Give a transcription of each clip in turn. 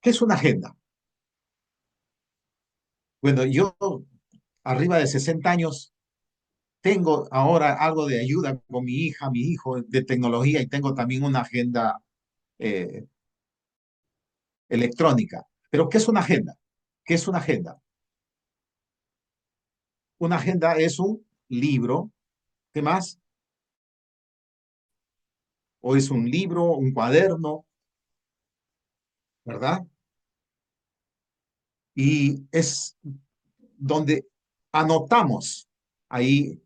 ¿Qué es una agenda? Bueno, yo arriba de 60 años tengo ahora algo de ayuda con mi hija, mi hijo de tecnología y tengo también una agenda eh, electrónica. Pero ¿qué es una agenda? ¿Qué es una agenda? Una agenda es un libro, ¿qué más? O es un libro, un cuaderno, ¿verdad? Y es donde anotamos. Ahí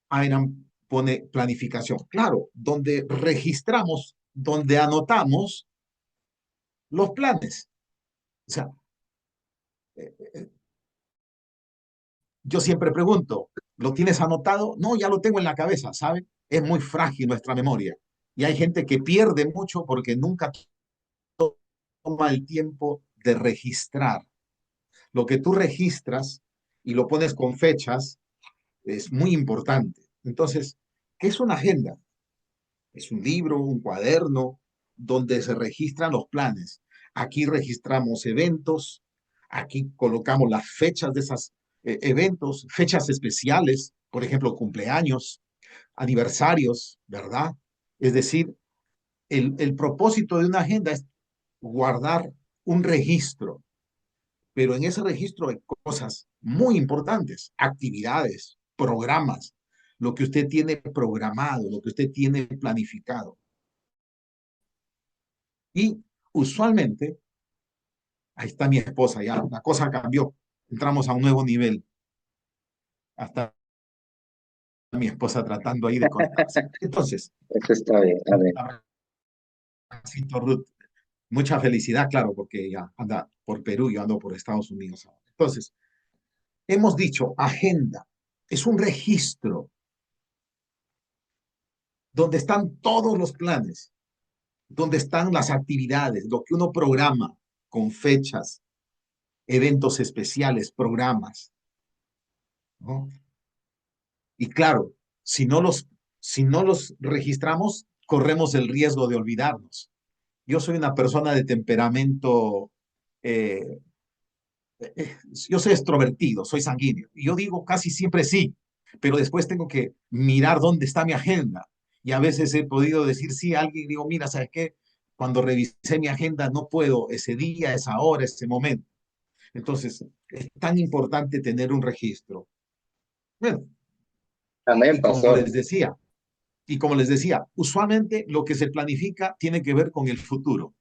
Airam pone planificación. Claro, donde registramos, donde anotamos los planes. O sea, yo siempre pregunto, ¿lo tienes anotado? No, ya lo tengo en la cabeza, ¿sabe? Es muy frágil nuestra memoria. Y hay gente que pierde mucho porque nunca toma el tiempo de registrar. Lo que tú registras y lo pones con fechas es muy importante. Entonces, ¿qué es una agenda? Es un libro, un cuaderno, donde se registran los planes. Aquí registramos eventos, aquí colocamos las fechas de esos eventos, fechas especiales, por ejemplo, cumpleaños, aniversarios, ¿verdad? Es decir, el propósito de una agenda es guardar un registro, pero en ese registro hay cosas muy importantes, actividades, programas, lo que usted tiene programado, lo que usted tiene planificado. Y usualmente, ahí está mi esposa, ya la cosa cambió, entramos a un nuevo nivel, hasta mi esposa tratando ahí de conectarse. Entonces, Eso está bien, a ver. Ruth, mucha felicidad, claro, porque ella anda por Perú, yo ando por Estados Unidos ahora. Entonces, hemos dicho, agenda, es un registro donde están todos los planes, donde están las actividades, lo que uno programa con fechas, eventos especiales, programas, ¿no? Y claro, si no los, si no los registramos, corremos el riesgo de olvidarnos. Yo soy una persona de temperamento, eh, yo soy extrovertido, soy sanguíneo. Y yo digo casi siempre sí, pero después tengo que mirar dónde está mi agenda. Y a veces he podido decir sí a alguien y digo, mira, ¿sabes qué? Cuando revisé mi agenda no puedo ese día, esa hora, ese momento. Entonces, es tan importante tener un registro. Bueno, Amén, y como pastor. les decía, usualmente lo que se planifica tiene que ver con el futuro.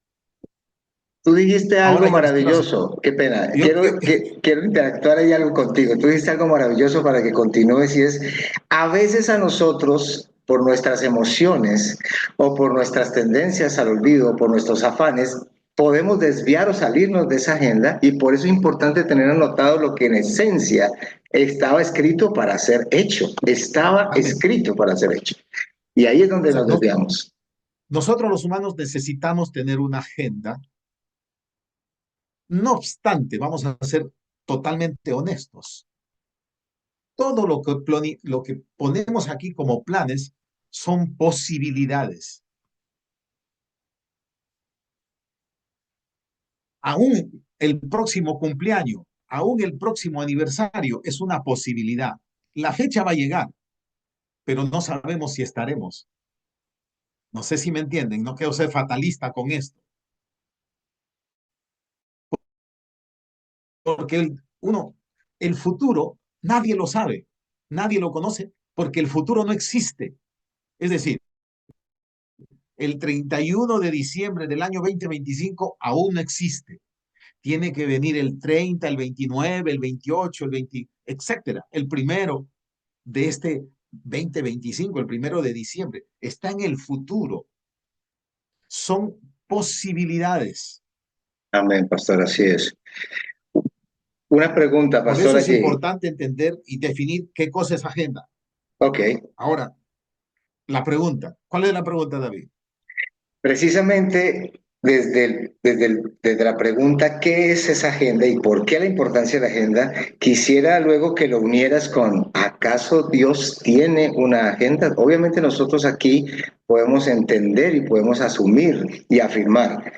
Tú dijiste algo Ahora yo les quiero hacer, maravilloso. Qué pena. yo, yo- Quiero interactuar ahí algo contigo. Tú dijiste algo maravilloso para que continúes y es, a veces a nosotros, por nuestras emociones o por nuestras tendencias al olvido, por nuestros afanes, podemos desviar o salirnos de esa agenda y por eso es importante tener anotado lo que en esencia estaba escrito para ser hecho. Estaba amén. escrito para ser hecho. Y ahí es O donde sea, nos desviamos. nosotros los humanos necesitamos tener una agenda. No obstante, vamos a ser totalmente honestos. Todo lo que ponemos aquí como planes son posibilidades. Aún el próximo cumpleaños, aún el próximo aniversario es una posibilidad. La fecha va a llegar, pero no sabemos si estaremos. No sé si me entienden, no quiero ser fatalista con esto, porque el futuro, nadie lo sabe, nadie lo conoce, porque el futuro no existe. Es decir, el 31 de diciembre del año 2025 aún no existe. Tiene que venir el 30, el 29, el 28, el 20, etcétera. El primero de este 2025, el primero de diciembre, está en el futuro. Son posibilidades. Amén, pastor, así es. Una pregunta, Por pastor, eso es allí. importante entender y definir qué cosa es agenda. Ok. Ahora, la pregunta. ¿Cuál es la pregunta, David? Precisamente desde la pregunta, ¿qué es esa agenda y por qué la importancia de la agenda? Quisiera luego que lo unieras con, ¿acaso Dios tiene una agenda? Obviamente nosotros aquí podemos entender y podemos asumir y afirmar,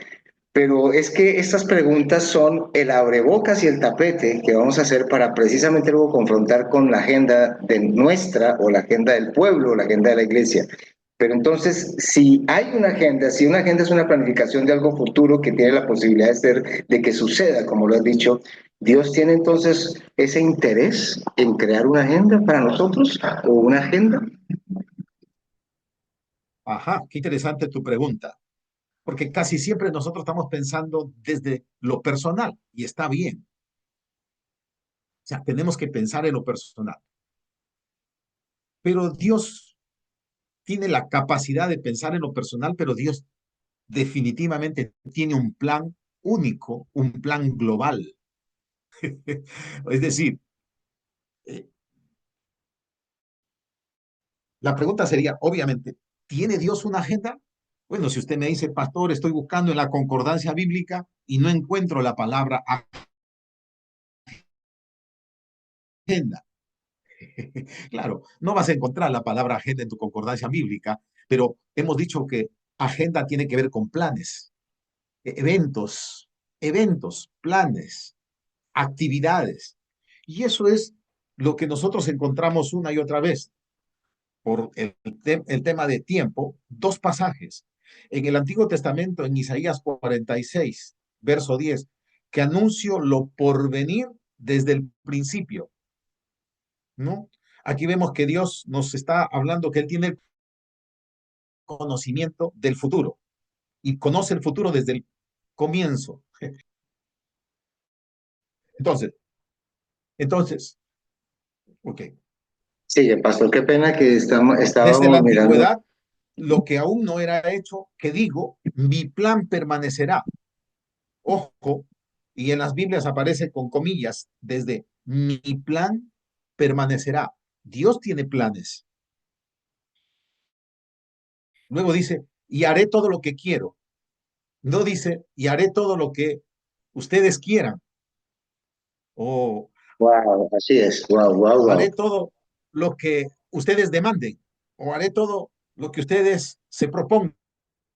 Pero es que estas preguntas son el abrebocas y el tapete que vamos a hacer para precisamente luego confrontar con la agenda de nuestra o la agenda del pueblo o la agenda de la iglesia. Pero entonces, si hay una agenda, si una agenda es una planificación de algo futuro que tiene la posibilidad de ser, de que suceda, como lo has dicho, Dios tiene entonces ese interés en crear una agenda para nosotros o una agenda. Ajá, qué interesante tu pregunta, porque casi siempre nosotros estamos pensando desde lo personal y está bien. O sea, tenemos que pensar en lo personal. Pero Dios tiene la capacidad de pensar en lo personal, pero Dios definitivamente tiene un plan único, un plan global. Es decir, eh, la pregunta sería, obviamente, ¿tiene Dios una agenda? Bueno, si usted me dice, pastor, estoy buscando en la concordancia bíblica y no encuentro la palabra agenda. Claro, no vas a encontrar la palabra agenda en tu concordancia bíblica, pero hemos dicho que agenda tiene que ver con planes, eventos, planes, actividades. Y eso es lo que nosotros encontramos una y otra vez por el tema de tiempo, dos pasajes. En el Antiguo Testamento, en Isaías 46, verso 10, que anuncio lo por venir desde el principio, ¿no? Aquí vemos que Dios nos está hablando que Él tiene el conocimiento del futuro y conoce el futuro desde el comienzo. Entonces, entonces, ok. Sigue, pastor, qué pena que Desde la estábamos mirando. antigüedad, lo que aún no era hecho, que digo, mi plan permanecerá. Ojo, y en las Biblias aparece con comillas, desde mi plan permanecerá. Dios tiene planes. Luego dice, y haré todo lo que quiero. No dice, y haré todo lo que ustedes quieran, o Wow, así es, wow, wow, wow. haré todo lo que ustedes demanden, o haré todo lo que ustedes se propongan.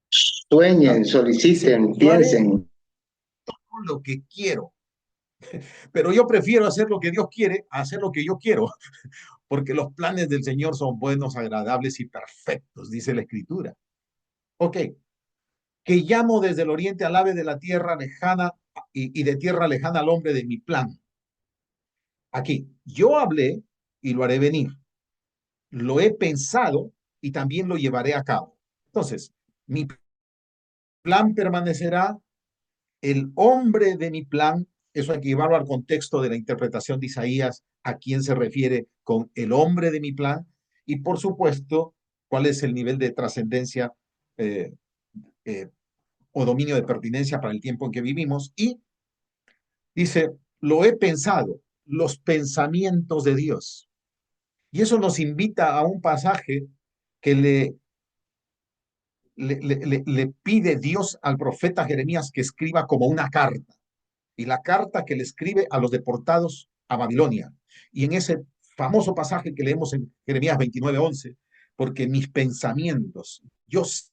Sueñen, Dice, soliciten, yo haré piensen. todo lo que quiero, pero yo prefiero hacer lo que Dios quiere a hacer lo que yo quiero, porque los planes del Señor son buenos, agradables y perfectos, dice la Escritura. Ok, que llamo desde el oriente al ave de la tierra lejana y de tierra lejana al hombre de mi plan. Aquí, yo hablé y lo haré venir. Lo he pensado y también lo llevaré a cabo. Entonces, mi plan permanecerá, el hombre de mi plan, eso hay que llevarlo al contexto de la interpretación de Isaías, a quién se refiere con el hombre de mi plan, y por supuesto, cuál es el nivel de trascendencia eh, eh, o dominio de pertinencia para el tiempo en que vivimos. Y dice, lo he pensado, los pensamientos de Dios. Y eso nos invita a un pasaje que le pide Dios al profeta Jeremías que escriba como una carta. Y la carta que le escribe a los deportados a Babilonia. Y en ese famoso pasaje que leemos en Jeremías 29:11, porque mis pensamientos, yo sé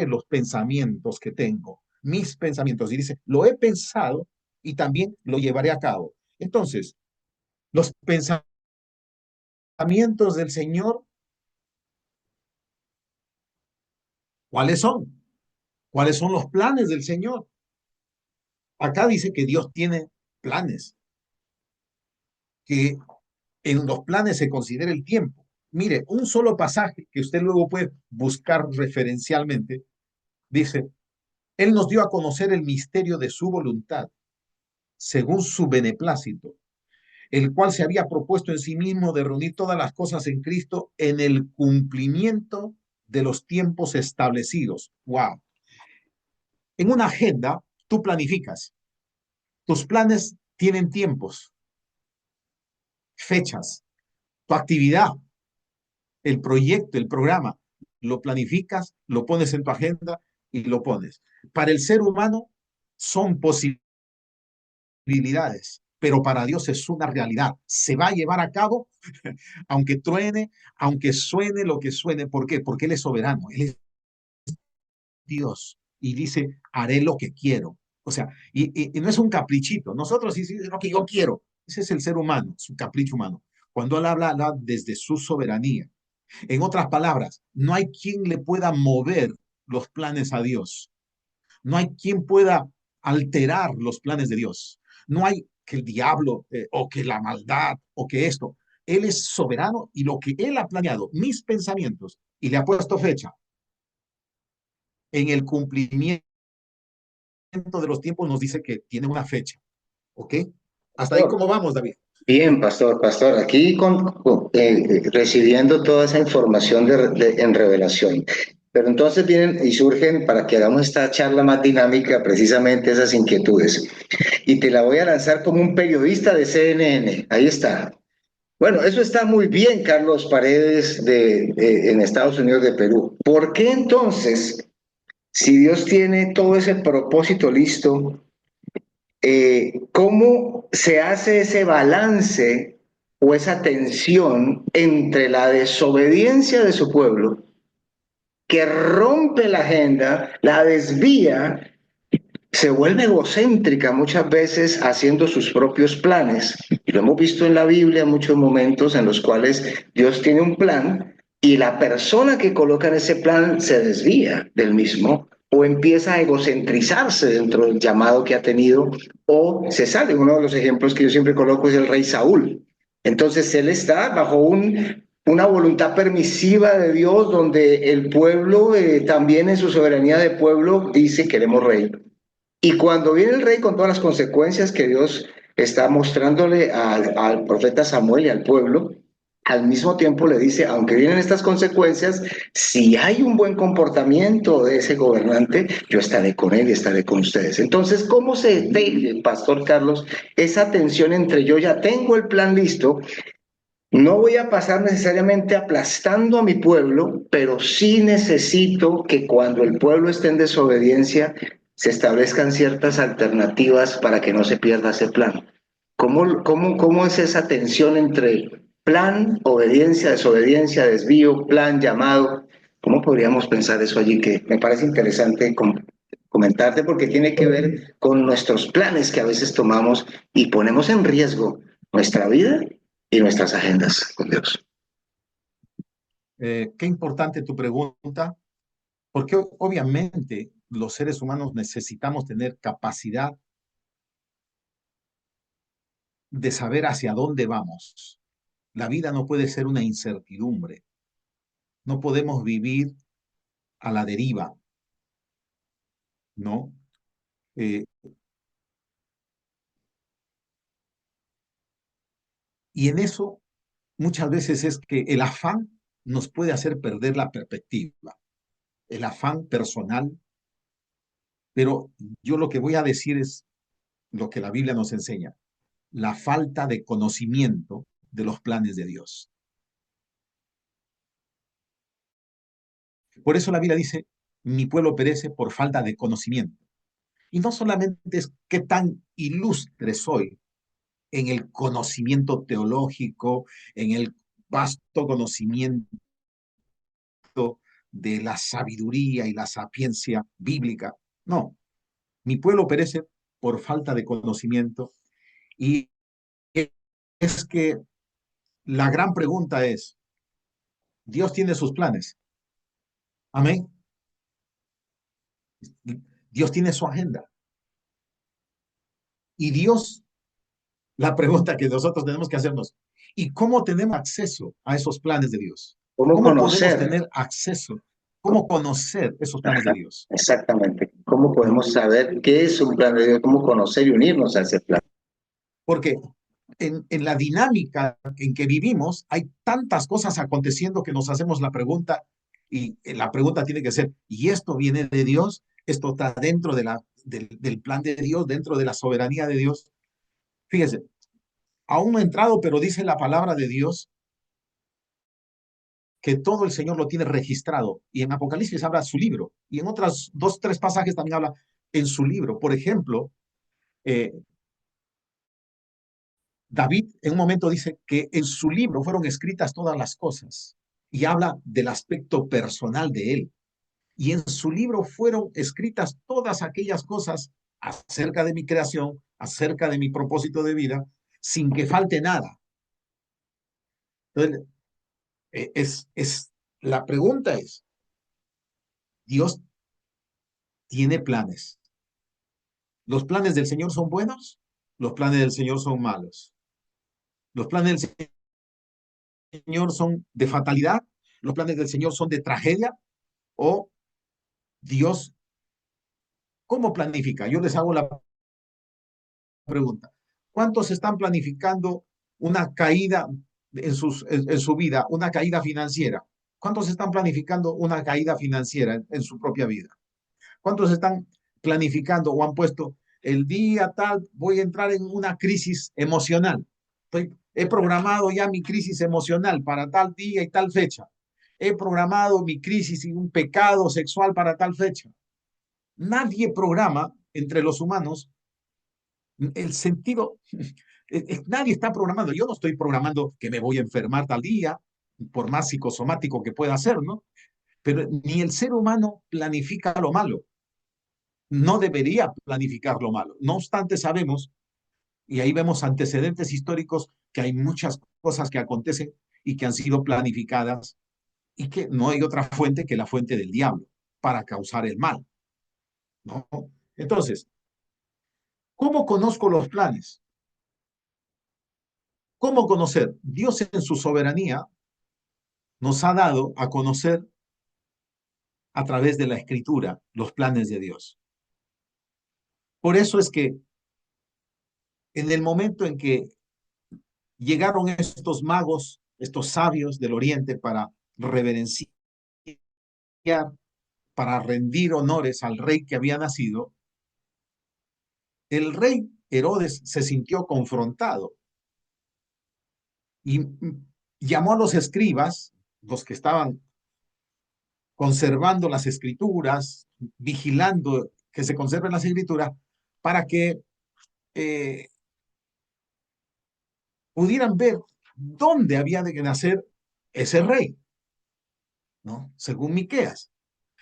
los pensamientos que tengo, mis pensamientos, y dice, lo he pensado y también lo llevaré a cabo. Entonces, los pensamientos del Señor, ¿cuáles son? ¿Cuáles son los planes del Señor? Acá dice que Dios tiene planes, que en los planes se considera el tiempo. Mire, un solo pasaje que usted luego puede buscar referencialmente, dice, Él nos dio a conocer el misterio de su voluntad, según su beneplácito, el cual se había propuesto en sí mismo de reunir todas las cosas en Cristo en el cumplimiento de los tiempos establecidos. ¡Wow! En una agenda, tú planificas. Tus planes tienen tiempos, fechas, tu actividad, el proyecto, el programa, lo planificas, lo pones en tu agenda y lo pones. Para el ser humano son posibilidades, pero para Dios es una realidad. Se va a llevar a cabo, aunque truene, aunque suene lo que suene. ¿Por qué? Porque Él es soberano, Él es Dios. y dice, haré lo que quiero. O sea, y no es un caprichito. Nosotros sí, sí, es lo que yo quiero. Ese es el ser humano, su capricho humano. Cuando él habla, habla desde su soberanía. En otras palabras, no hay quien le pueda mover los planes a Dios. No hay quien pueda alterar los planes de Dios. No hay que el diablo o que la maldad o que esto. Él es soberano y lo que él ha planeado, mis pensamientos, y le ha puesto fecha en el cumplimiento de los tiempos, nos dice que tiene una fecha. ¿Ok? Hasta ahí, ¿cómo vamos, David? Bien, pastor, aquí recibiendo toda esa información en revelación. Pero entonces vienen y surgen para que hagamos esta charla más dinámica precisamente esas inquietudes. Y te la voy a lanzar como un periodista de CNN. Ahí está. Bueno, eso está muy bien, Carlos Paredes, en Estados Unidos de Perú. ¿Por qué entonces, si Dios tiene todo ese propósito listo, cómo se hace ese balance o esa tensión entre la desobediencia de su pueblo, que rompe la agenda, la desvía, se vuelve egocéntrica muchas veces haciendo sus propios planes? Y lo hemos visto en la Biblia en muchos momentos en los cuales Dios tiene un plan y la persona que coloca en ese plan se desvía del mismo o empieza a egocentrizarse dentro del llamado que ha tenido o se sale. Uno de los ejemplos que yo siempre coloco es el rey Saúl. Entonces él está bajo una voluntad permisiva de Dios donde el pueblo también en su soberanía de pueblo dice queremos rey. Y cuando viene el rey con todas las consecuencias que Dios está mostrándole al profeta Samuel y al pueblo, al mismo tiempo le dice, aunque vienen estas consecuencias, si hay un buen comportamiento de ese gobernante, yo estaré con él y estaré con ustedes. Entonces, ¿cómo se ve, Pastor Carlos, esa tensión entre yo ya tengo el plan listo, no voy a pasar necesariamente aplastando a mi pueblo, pero sí necesito que cuando el pueblo esté en desobediencia se establezcan ciertas alternativas para que no se pierda ese plan? ¿Cómo es esa tensión entre plan, obediencia, desobediencia, desvío, plan, llamado? ¿Cómo podríamos pensar eso allí? Que me parece interesante comentarte porque tiene que ver con nuestros planes que a veces tomamos y ponemos en riesgo nuestra vida y nuestras agendas con Dios. Qué importante tu pregunta, porque obviamente los seres humanos necesitamos tener capacidad de saber hacia dónde vamos. La vida no puede ser una incertidumbre. No podemos vivir a la deriva, ¿no? Eh, y en eso muchas veces es que el afán nos puede hacer perder la perspectiva, el afán personal, pero yo lo que voy a decir es lo que la Biblia nos enseña, la falta de conocimiento de los planes de Dios. Por eso la Biblia dice, mi pueblo perece por falta de conocimiento. Y no solamente es qué tan ilustre soy en el conocimiento teológico, en el vasto conocimiento de la sabiduría y la sapiencia bíblica. No, mi pueblo perece por falta de conocimiento. Y es que la gran pregunta es, ¿Dios tiene sus planes? Amén. Dios tiene su agenda. Y Dios, la pregunta que nosotros tenemos que hacernos, ¿y cómo tenemos acceso a esos planes de Dios? ¿Cómo ¿Cómo podemos conocer? tener acceso? ¿Cómo conocer esos planes de Ajá, Dios? exactamente. ¿Cómo ¿No? podemos saber qué es un plan de Dios? ¿Cómo conocer y unirnos a ese plan? Porque en la dinámica en que vivimos hay tantas cosas aconteciendo que nos hacemos la pregunta y la pregunta tiene que ser, ¿y esto viene de Dios? ¿Esto está dentro del plan de Dios, dentro de la soberanía de Dios? Fíjese, aún no he entrado, pero dice la palabra de Dios que todo el Señor lo tiene registrado. Y en Apocalipsis habla su libro. Y en otras dos, tres pasajes también habla en su libro. Por ejemplo, eh, David en un momento dice que en su libro fueron escritas todas las cosas y habla del aspecto personal de él. Y en su libro fueron escritas todas aquellas cosas acerca de mi creación, acerca de mi propósito de vida, sin que falte nada. Entonces, la pregunta es, ¿Dios tiene planes? ¿Los planes del Señor son buenos? ¿Los planes del Señor son malos? ¿Los planes del Señor son de fatalidad? ¿Los planes del Señor son de tragedia? ¿O Dios cómo planifica? Yo les hago la pregunta. ¿Cuántos están planificando una caída en su vida, una caída financiera? ¿Cuántos están planificando una caída financiera en su propia vida? ¿Cuántos están planificando o han puesto el día tal, voy a entrar en una crisis emocional? He programado ya mi crisis emocional para tal día y tal fecha. He programado mi crisis y un pecado sexual para tal fecha. Nadie programa entre los humanos el sentido. Nadie está programando. Yo no estoy programando que me voy a enfermar tal día, por más psicosomático que pueda ser, ¿no? Pero ni el ser humano planifica lo malo. No debería planificar lo malo. No obstante, sabemos, y ahí vemos antecedentes históricos, que hay muchas cosas que acontecen y que han sido planificadas y que no hay otra fuente que la fuente del diablo para causar el mal, ¿no? Entonces, ¿cómo conozco los planes? ¿Cómo conocer? Dios en su soberanía nos ha dado a conocer a través de la escritura los planes de Dios. Por eso es que en el momento en que llegaron estos magos, estos sabios del oriente para reverenciar, para rendir honores al rey que había nacido, el rey Herodes se sintió confrontado y llamó a los escribas, los que estaban conservando las escrituras, vigilando que se conserven las escrituras, para que eh, pudieran ver dónde había de nacer ese rey, ¿no? Según Miqueas.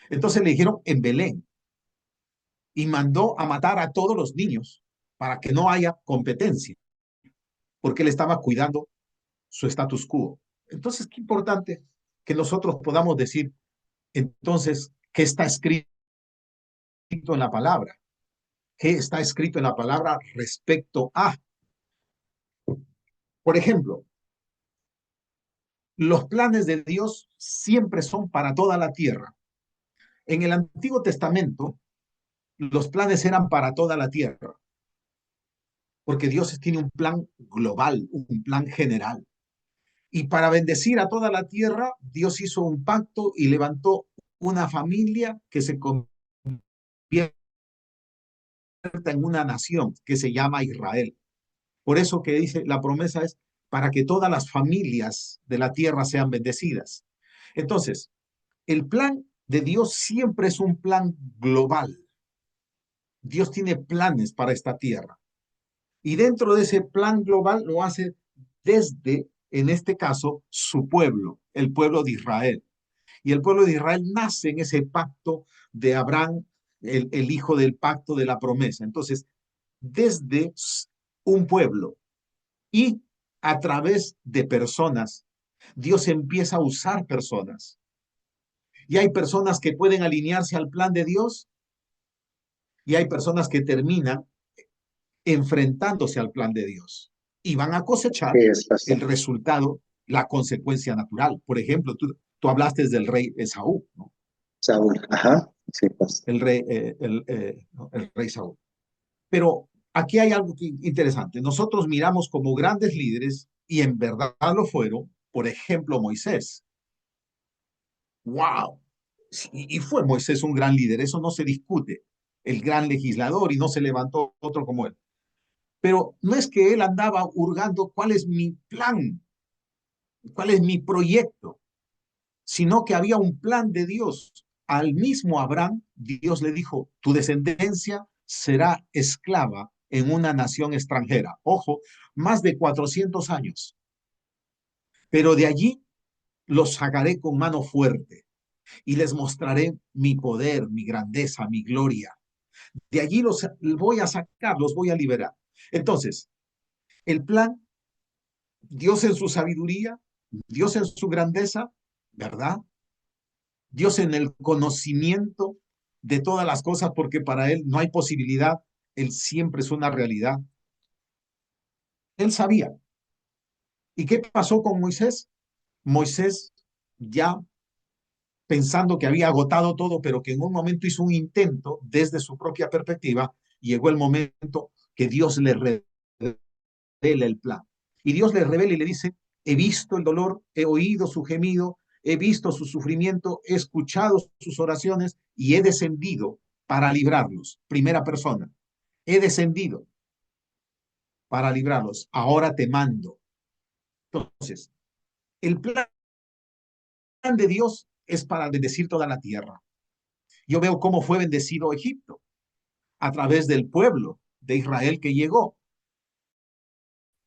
Entonces le dijeron en Belén y mandó a matar a todos los niños para que no haya competencia, porque él estaba cuidando su status quo. Entonces, qué importante que nosotros podamos decir, entonces, ¿qué está escrito en la palabra? ¿Qué está escrito en la palabra respecto a? Por ejemplo, los planes de Dios siempre son para toda la tierra. En el Antiguo Testamento, los planes eran para toda la tierra, porque Dios tiene un plan global, un plan general. Y para bendecir a toda la tierra, Dios hizo un pacto y levantó una familia que se convierte en una nación que se llama Israel. Por eso que dice, la promesa es para que todas las familias de la tierra sean bendecidas. Entonces, el plan de Dios siempre es un plan global. Dios tiene planes para esta tierra. Y dentro de ese plan global lo hace desde, en este caso, su pueblo, el pueblo de Israel. Y el pueblo de Israel nace en ese pacto de Abraham, el hijo del pacto de la promesa. Entonces, desde un pueblo y a través de personas, Dios empieza a usar personas. Y hay personas que pueden alinearse al plan de Dios y hay personas que terminan enfrentándose al plan de Dios y van a cosechar Sí, es pastor. el resultado, la consecuencia natural. Por ejemplo, tú hablaste del rey Esaú, ¿no? Saúl, ajá, sí, pastor. No, el rey Saúl. Pero aquí hay algo interesante. Nosotros miramos como grandes líderes y en verdad lo fueron, por ejemplo, Moisés. ¡Wow! Y fue Moisés un gran líder, eso no se discute. El gran legislador y no se levantó otro como él. Pero no es que él andaba hurgando cuál es mi plan, cuál es mi proyecto, sino que había un plan de Dios. Al mismo Abraham, Dios le dijo, tu descendencia será esclava en una nación extranjera. Ojo, más de 400 años. Pero de allí los sacaré con mano fuerte. y les mostraré mi poder, mi grandeza, mi gloria. De allí los voy a sacar, los voy a liberar. Entonces, el plan, Dios en su sabiduría, Dios en su grandeza, ¿verdad? Dios en el conocimiento de todas las cosas, porque para Él no hay posibilidad, Él siempre es una realidad. Él sabía. ¿Y qué pasó con Moisés? Moisés ya pensando que había agotado todo, pero que en un momento hizo un intento desde su propia perspectiva, llegó el momento que Dios le revela el plan. Y Dios le revela y le dice, he visto el dolor, he oído su gemido, he visto su sufrimiento, he escuchado sus oraciones y he descendido para librarlos. Primera persona, he descendido para librarlos. Ahora te mando. Entonces, el plan de Dios es para bendecir toda la tierra. Yo veo cómo fue bendecido Egipto a través del pueblo de Israel que llegó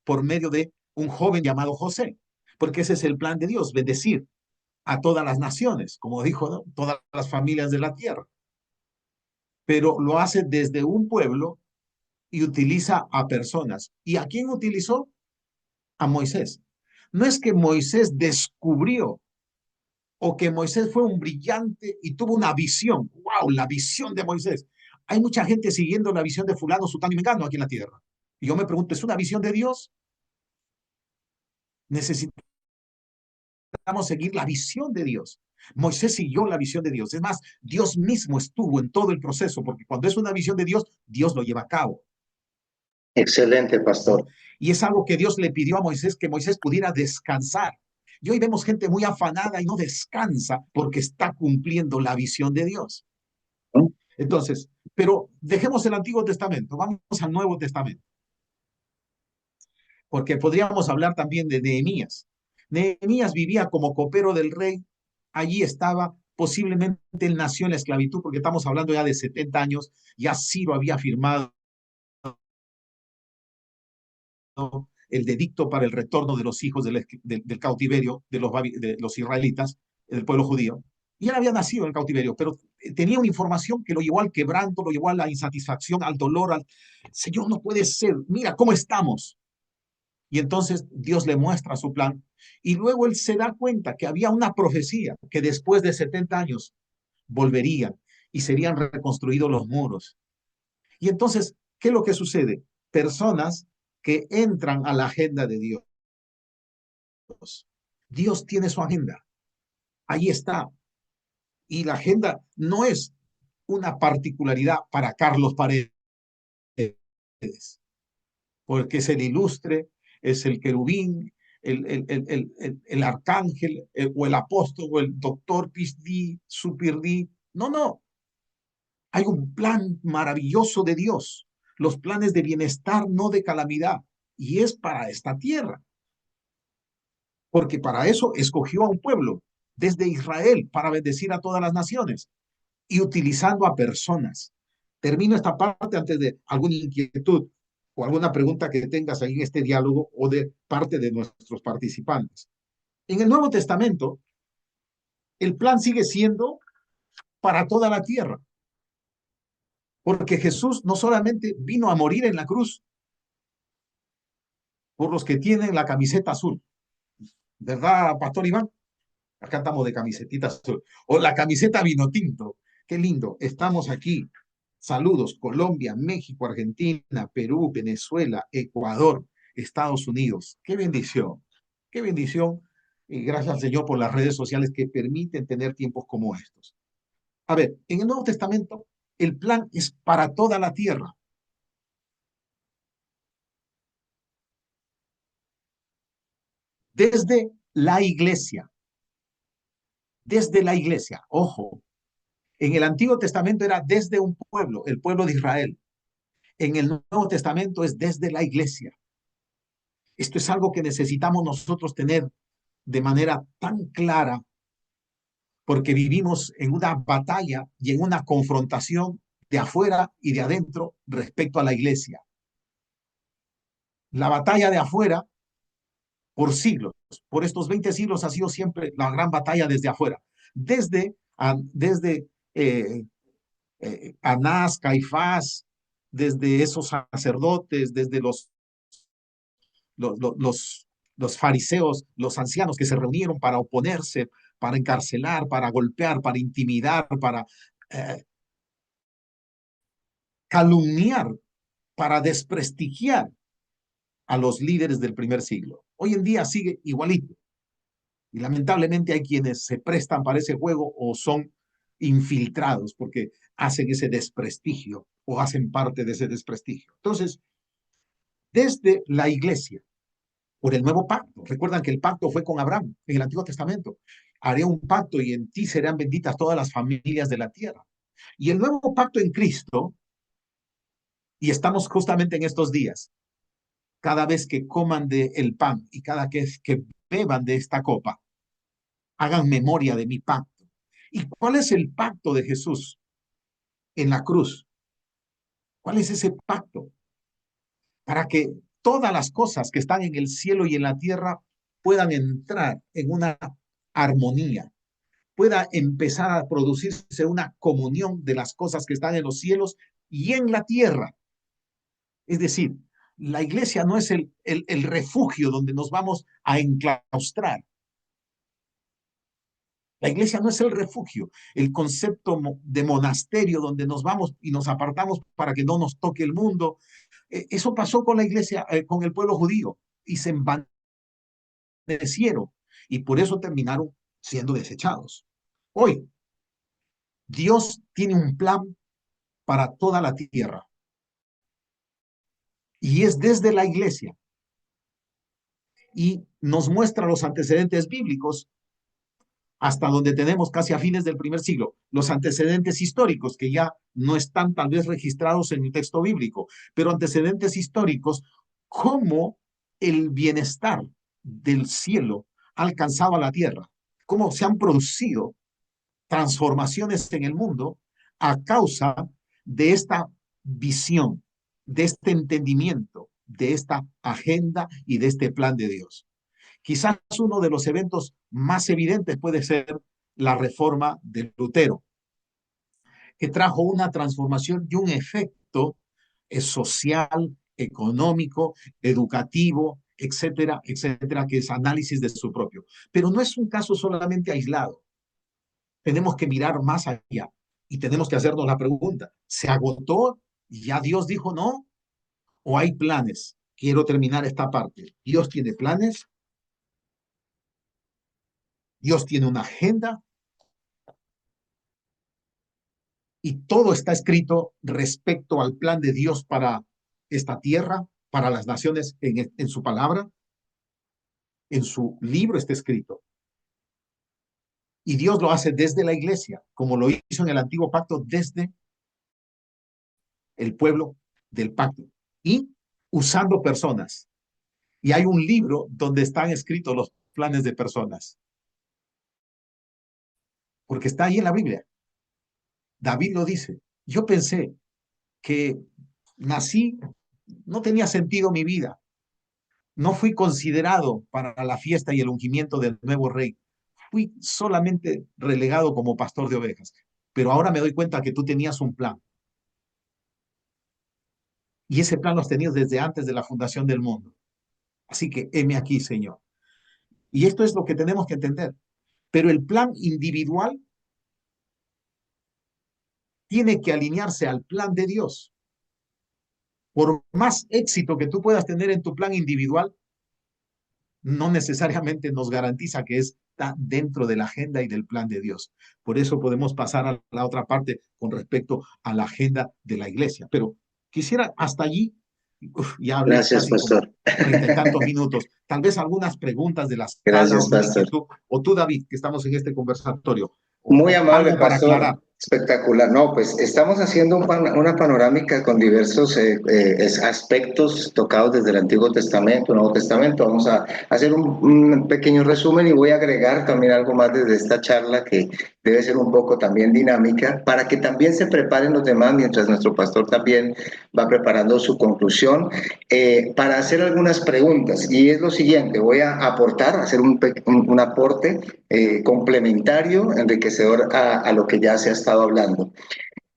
por medio de un joven llamado José, porque ese es el plan de Dios, bendecir a todas las naciones, como dijo, ¿no? Todas las familias de la tierra, pero lo hace desde un pueblo y utiliza a personas. ¿Y a quién utilizó? A Moisés. No es que Moisés descubrió o que Moisés fue un brillante y tuvo una visión. ¡Wow! La visión de Moisés. Hay mucha gente siguiendo la visión de fulano, sutano y mengano aquí en la tierra. Y yo me pregunto, ¿es una visión de Dios? Necesitamos seguir la visión de Dios. Moisés siguió la visión de Dios. Es más, Dios mismo estuvo en todo el proceso, porque cuando es una visión de Dios, Dios lo lleva a cabo. Excelente, pastor. Y es algo que Dios le pidió a Moisés, que Moisés pudiera descansar. Y hoy vemos gente muy afanada y no descansa porque está cumpliendo la visión de Dios. Entonces, pero dejemos el Antiguo Testamento, vamos al Nuevo Testamento, porque podríamos hablar también de Nehemías. Nehemías vivía como copero del rey, allí estaba, posiblemente él nació en la esclavitud, porque estamos hablando ya de 70 años, ya Ciro había firmado el edicto para el retorno de los hijos del cautiverio de los israelitas, del pueblo judío, y él había nacido en el cautiverio, pero tenía una información que lo llevó al quebranto, lo llevó a la insatisfacción, al dolor, al Señor, no puede ser, mira cómo estamos. Y entonces Dios le muestra su plan. Y luego él se da cuenta que había una profecía que después de 70 años volverían y serían reconstruidos los muros. Y entonces, ¿qué es lo que sucede? Personas que entran a la agenda de Dios. Dios tiene su agenda. Ahí está. Y la agenda no es una particularidad para Carlos Paredes, porque es el ilustre, es el querubín, el arcángel, o el apóstol, o el doctor Pisdi, Supirdi. No, no. Hay un plan maravilloso de Dios. Los planes de bienestar, no de calamidad. Y es para esta tierra. Porque para eso escogió a un pueblo desde Israel para bendecir a todas las naciones y utilizando a personas. Termino esta parte antes de alguna inquietud o alguna pregunta que tengas ahí en este diálogo o de parte de nuestros participantes. En el Nuevo Testamento, el plan sigue siendo para toda la tierra, porque Jesús no solamente vino a morir en la cruz por los que tienen la camiseta azul, ¿verdad, Pastor Iván? Acá estamos de camisetitas azul. O la camiseta vino tinto. Qué lindo. Estamos aquí. Saludos. Colombia, México, Argentina, Perú, Venezuela, Ecuador, Estados Unidos. Qué bendición. Qué bendición. Y gracias al Señor por las redes sociales que permiten tener tiempos como estos. A ver, en el Nuevo Testamento, el plan es para toda la tierra. Desde la iglesia. Desde la iglesia. Ojo, en el Antiguo Testamento era desde un pueblo, el pueblo de Israel. En el Nuevo Testamento es desde la iglesia. Esto es algo que necesitamos nosotros tener de manera tan clara porque vivimos en una batalla y en una confrontación de afuera y de adentro respecto a la iglesia. La batalla de afuera por siglos, por estos 20 siglos ha sido siempre la gran batalla desde afuera. Desde desde Anás, Caifás, desde esos sacerdotes, desde los, los, los fariseos, los ancianos que se reunieron para oponerse, para encarcelar, para golpear, para intimidar, para eh, calumniar, para desprestigiar a los líderes del primer siglo. Hoy en día sigue igualito. Y lamentablemente hay quienes se prestan para ese juego o son infiltrados porque hacen ese desprestigio o hacen parte de ese desprestigio. Entonces, desde la iglesia, por el nuevo pacto, recuerdan que el pacto fue con Abraham en el Antiguo Testamento. Haré un pacto y en ti serán benditas todas las familias de la tierra. Y el nuevo pacto en Cristo, y estamos justamente en estos días, cada vez que coman del pan y cada vez que beban de esta copa, hagan memoria de mi pacto. ¿Y cuál es el pacto de Jesús en la cruz? ¿Cuál es ese pacto? Para que todas las cosas que están en el cielo y en la tierra puedan entrar en una armonía, pueda empezar a producirse una comunión de las cosas que están en los cielos y en la tierra. Es decir, la iglesia no es el refugio donde nos vamos a enclaustrar. La iglesia no es el refugio, el concepto de monasterio donde nos vamos y nos apartamos para que no nos toque el mundo. Eso pasó con la iglesia, con el pueblo judío, y se envanecieron, y por eso terminaron siendo desechados. Hoy, Dios tiene un plan para toda la tierra, y es desde la iglesia, y nos muestra los antecedentes bíblicos hasta donde tenemos casi a fines del primer siglo, los antecedentes históricos que ya no están tal vez registrados en el texto bíblico, pero antecedentes históricos, cómo el bienestar del cielo alcanzaba la tierra, cómo se han producido transformaciones en el mundo a causa de esta visión, de este entendimiento, de esta agenda y de este plan de Dios. Quizás uno de los eventos más evidentes puede ser la reforma de Lutero, que trajo una transformación y un efecto social, económico, educativo, etcétera, etcétera, que es análisis de su propio. Pero no es un caso solamente aislado. Tenemos que mirar más allá y tenemos que hacernos la pregunta, ¿se agotó y ya Dios dijo no? ¿O hay planes? Quiero terminar esta parte. Dios tiene planes, Dios tiene una agenda y todo está escrito respecto al plan de Dios para esta tierra, para las naciones en su palabra, en su libro está escrito. Y Dios lo hace desde la iglesia, como lo hizo en el antiguo pacto, desde el pueblo del pacto y usando personas. Y hay un libro donde están escritos los planes de personas, porque está ahí en la Biblia. David lo dice. Yo pensé que nací, no tenía sentido mi vida, no fui considerado para la fiesta y el ungimiento del nuevo rey. Fui solamente relegado como pastor de ovejas. Pero ahora me doy cuenta que tú tenías un plan. Y ese plan lo has tenido desde antes de la fundación del mundo. Así que heme aquí, Señor. Y esto es lo que tenemos que entender. Pero el plan individual tiene que alinearse al plan de Dios. Por más éxito que tú puedas tener en tu plan individual, no necesariamente nos garantiza que está dentro de la agenda y del plan de Dios. Por eso podemos pasar a la otra parte con respecto a la agenda de la iglesia. Pero quisiera hasta allí, ya hablé Gracias, casi como pastor. 30 y tantos minutos, tal vez algunas preguntas de la sala, Gracias, alguna pastor. inquietud, o tú, David, que estamos en este conversatorio, Muy o amable, algo para pastor. aclarar. Espectacular. No, pues estamos haciendo una panorámica con diversos aspectos tocados desde el Antiguo Testamento, Nuevo Testamento. Vamos a hacer un pequeño resumen y voy a agregar también algo más desde esta charla que debe ser un poco también dinámica para que también se preparen los demás mientras nuestro pastor también va preparando su conclusión para hacer algunas preguntas. Y es lo siguiente, voy a aportar, hacer un aporte complementario, enriquecedor a lo que ya se ha estado hablando.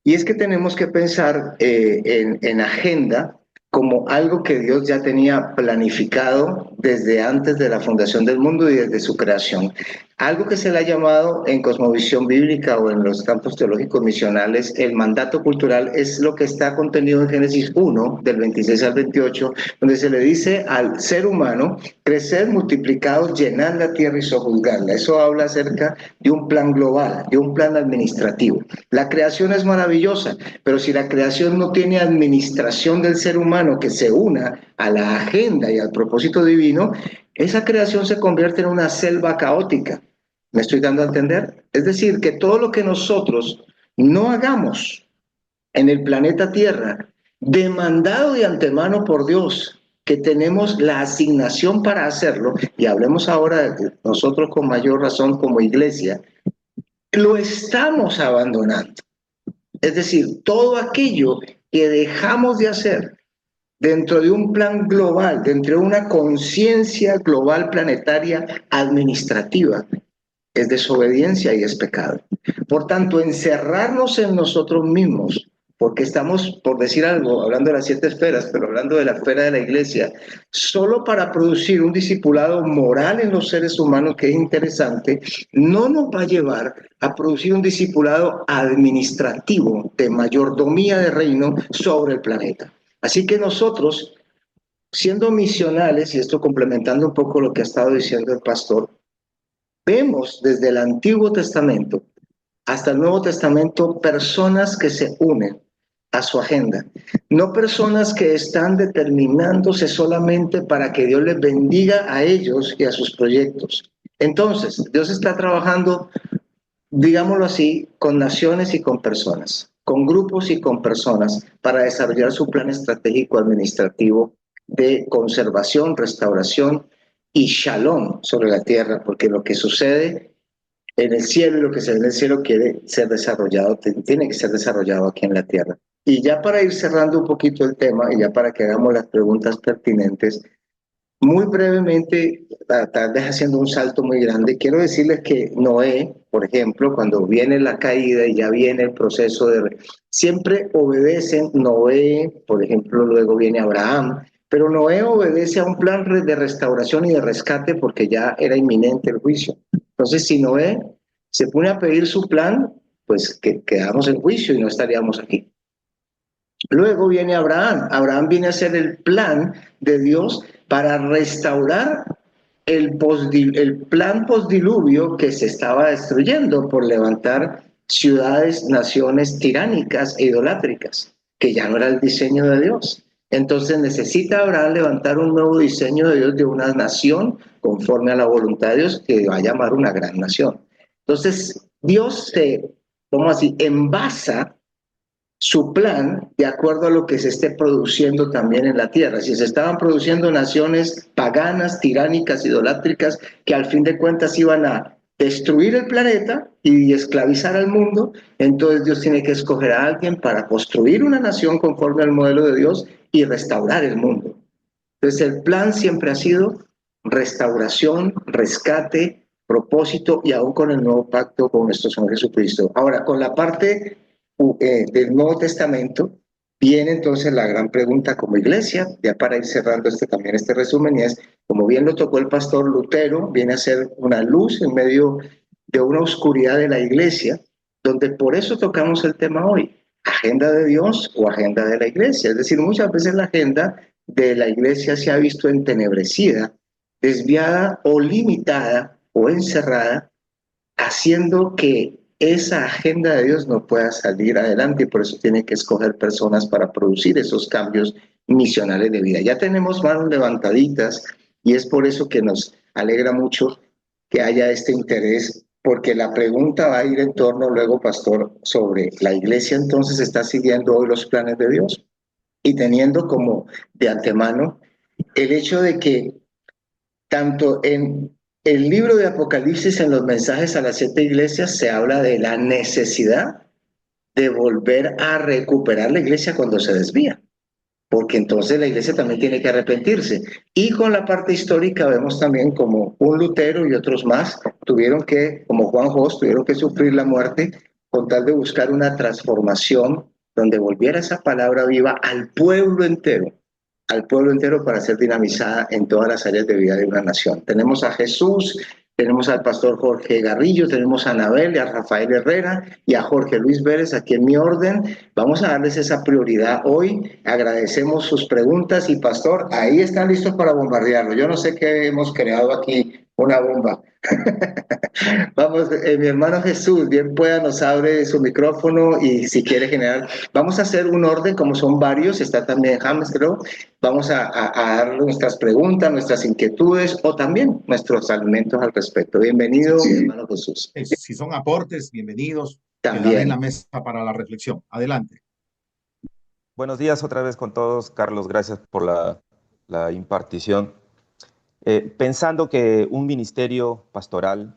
Y es que tenemos que pensar en agenda como algo que Dios ya tenía planificado desde antes de la fundación del mundo y desde su creación. Algo que se le ha llamado en cosmovisión bíblica o en los campos teológicos misionales, el mandato cultural es lo que está contenido en Génesis 1, del 26 al 28, donde se le dice al ser humano crecer, multiplicados, llenar la tierra y sojuzgarla. Eso habla acerca de un plan global, de un plan administrativo. La creación es maravillosa, pero si la creación no tiene administración del ser humano que se una a la agenda y al propósito divino, esa creación se convierte en una selva caótica. ¿Me estoy dando a entender? Es decir, que todo lo que nosotros no hagamos en el planeta Tierra, demandado de antemano por Dios, que tenemos la asignación para hacerlo, y hablemos ahora de nosotros con mayor razón como iglesia, lo estamos abandonando. Es decir, todo aquello que dejamos de hacer dentro de un plan global, dentro de una conciencia global planetaria administrativa, es desobediencia y es pecado. Por tanto, encerrarnos en nosotros mismos, porque estamos, por decir algo, hablando de las 7 esferas, pero hablando de la esfera de la iglesia, solo para producir un discipulado moral en los seres humanos, que es interesante, no nos va a llevar a producir un discipulado administrativo de mayordomía de reino sobre el planeta. Así que nosotros, siendo misionales, y esto complementando un poco lo que ha estado diciendo el pastor, vemos desde el Antiguo Testamento hasta el Nuevo Testamento personas que se unen a su agenda, no personas que están determinándose solamente para que Dios les bendiga a ellos y a sus proyectos. Entonces, Dios está trabajando, digámoslo así, con naciones y con personas, con grupos y con personas para desarrollar su plan estratégico administrativo de conservación, restauración y shalom sobre la tierra, porque lo que sucede en el cielo y lo que se ve en el cielo quiere ser desarrollado, tiene que ser desarrollado aquí en la tierra. Y ya para ir cerrando un poquito el tema y ya para que hagamos las preguntas pertinentes, muy brevemente, tal vez haciendo un salto muy grande, quiero decirles que Noé, por ejemplo, cuando viene la caída y ya viene el proceso de... Siempre obedecen Noé, por ejemplo, luego viene Abraham, pero Noé obedece a un plan de restauración y de rescate porque ya era inminente el juicio. Entonces, si Noé se pone a pedir su plan, pues que quedamos en juicio y no estaríamos aquí. Luego viene Abraham. Abraham viene a hacer el plan de Dios para restaurar el plan postdiluvio que se estaba destruyendo por levantar ciudades, naciones tiránicas e idolátricas, que ya no era el diseño de Dios. Entonces necesita Abraham levantar un nuevo diseño de Dios de una nación conforme a la voluntad de Dios que va a llamar una gran nación. Entonces Dios se, ¿cómo así?, envasa su plan de acuerdo a lo que se esté produciendo también en la tierra. Si se estaban produciendo naciones paganas, tiránicas, idolátricas, que al fin de cuentas iban a destruir el planeta y esclavizar al mundo, entonces Dios tiene que escoger a alguien para construir una nación conforme al modelo de Dios y restaurar el mundo. Entonces el plan siempre ha sido restauración, rescate, propósito y aún con el nuevo pacto con nuestro Señor Jesucristo. Ahora, con la parte del Nuevo Testamento, viene entonces la gran pregunta como iglesia, ya para ir cerrando también este resumen, y es, como bien lo tocó el pastor Lutero, viene a ser una luz en medio de una oscuridad de la iglesia, donde por eso tocamos el tema hoy, agenda de Dios o agenda de la iglesia. Es decir, muchas veces la agenda de la iglesia se ha visto entenebrecida, desviada o limitada o encerrada, haciendo que esa agenda de Dios no pueda salir adelante y por eso tiene que escoger personas para producir esos cambios misionales de vida. Ya tenemos manos levantaditas y es por eso que nos alegra mucho que haya este interés porque la pregunta va a ir en torno luego, pastor, sobre la iglesia entonces está siguiendo hoy los planes de Dios y teniendo como de antemano el hecho de que tanto en el libro de Apocalipsis, en los mensajes a las 7 iglesias, se habla de la necesidad de volver a recuperar la iglesia cuando se desvía, porque entonces la iglesia también tiene que arrepentirse. Y con la parte histórica vemos también como un Lutero y otros más tuvieron que, como Juan Hus, tuvieron que sufrir la muerte con tal de buscar una transformación donde volviera esa palabra viva al pueblo entero para ser dinamizada en todas las áreas de vida de una nación. Tenemos a Jesús, tenemos al pastor Jorge Garrillo, tenemos a Anabel y a Rafael Herrera y a Jorge Luis Vélez aquí en mi orden. Vamos a darles esa prioridad hoy. Agradecemos sus preguntas y pastor, ahí están listos para bombardearlo. Yo no sé qué hemos creado aquí, una bomba. Vamos, mi hermano Jesús, bien pueda, nos abre su micrófono y si quiere generar, vamos a hacer un orden como son varios, está también James, creo, vamos a dar nuestras preguntas, nuestras inquietudes o también nuestros alimentos al respecto. Bienvenido, Sí. mi hermano Jesús. Si son aportes, bienvenidos. Quedaré en la También. mesa para la reflexión. Adelante. Buenos días otra vez con todos. Carlos, gracias por la impartición. Pensando que un ministerio pastoral,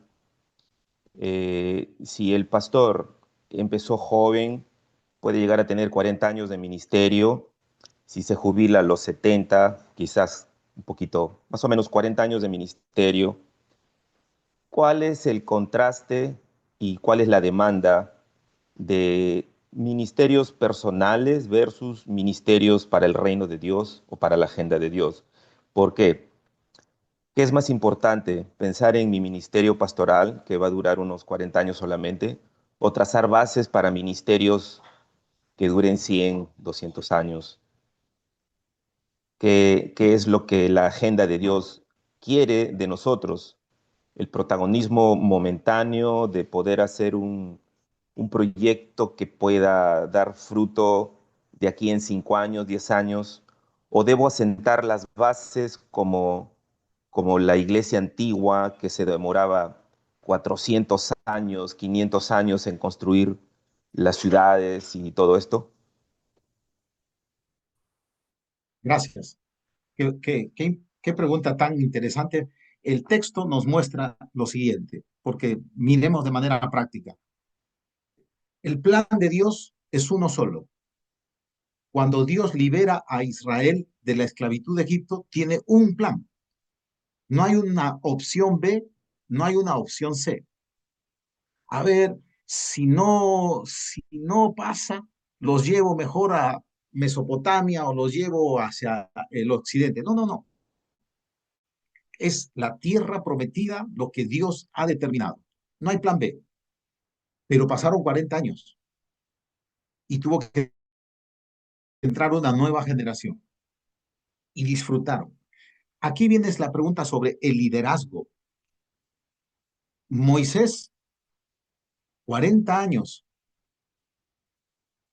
si el pastor empezó joven, puede llegar a tener 40 años de ministerio, si se jubila a los 70, quizás un poquito, más o menos 40 años de ministerio, ¿cuál es el contraste y cuál es la demanda de ministerios personales versus ministerios para el reino de Dios o para la agenda de Dios? ¿Por qué? ¿Qué es más importante? ¿Pensar en mi ministerio pastoral, que va a durar unos 40 años solamente, o trazar bases para ministerios que duren 100, 200 años? ¿Qué es lo que la agenda de Dios quiere de nosotros? El protagonismo momentáneo de poder hacer un proyecto que pueda dar fruto de aquí en 5 años, 10 años, o debo asentar las bases como la iglesia antigua que se demoraba 400 años, 500 años en construir las ciudades y todo esto? Gracias. Qué pregunta tan interesante. El texto nos muestra lo siguiente, porque miremos de manera práctica. El plan de Dios es uno solo. Cuando Dios libera a Israel de la esclavitud de Egipto, tiene un plan. No hay una opción B, no hay una opción C. A ver, si no pasa, los llevo mejor a Mesopotamia o los llevo hacia el occidente. No, no, no. Es la tierra prometida lo que Dios ha determinado. No hay plan B. Pero pasaron 40 años y tuvo que entrar una nueva generación y disfrutaron. Aquí viene la pregunta sobre el liderazgo. Moisés, 40 años,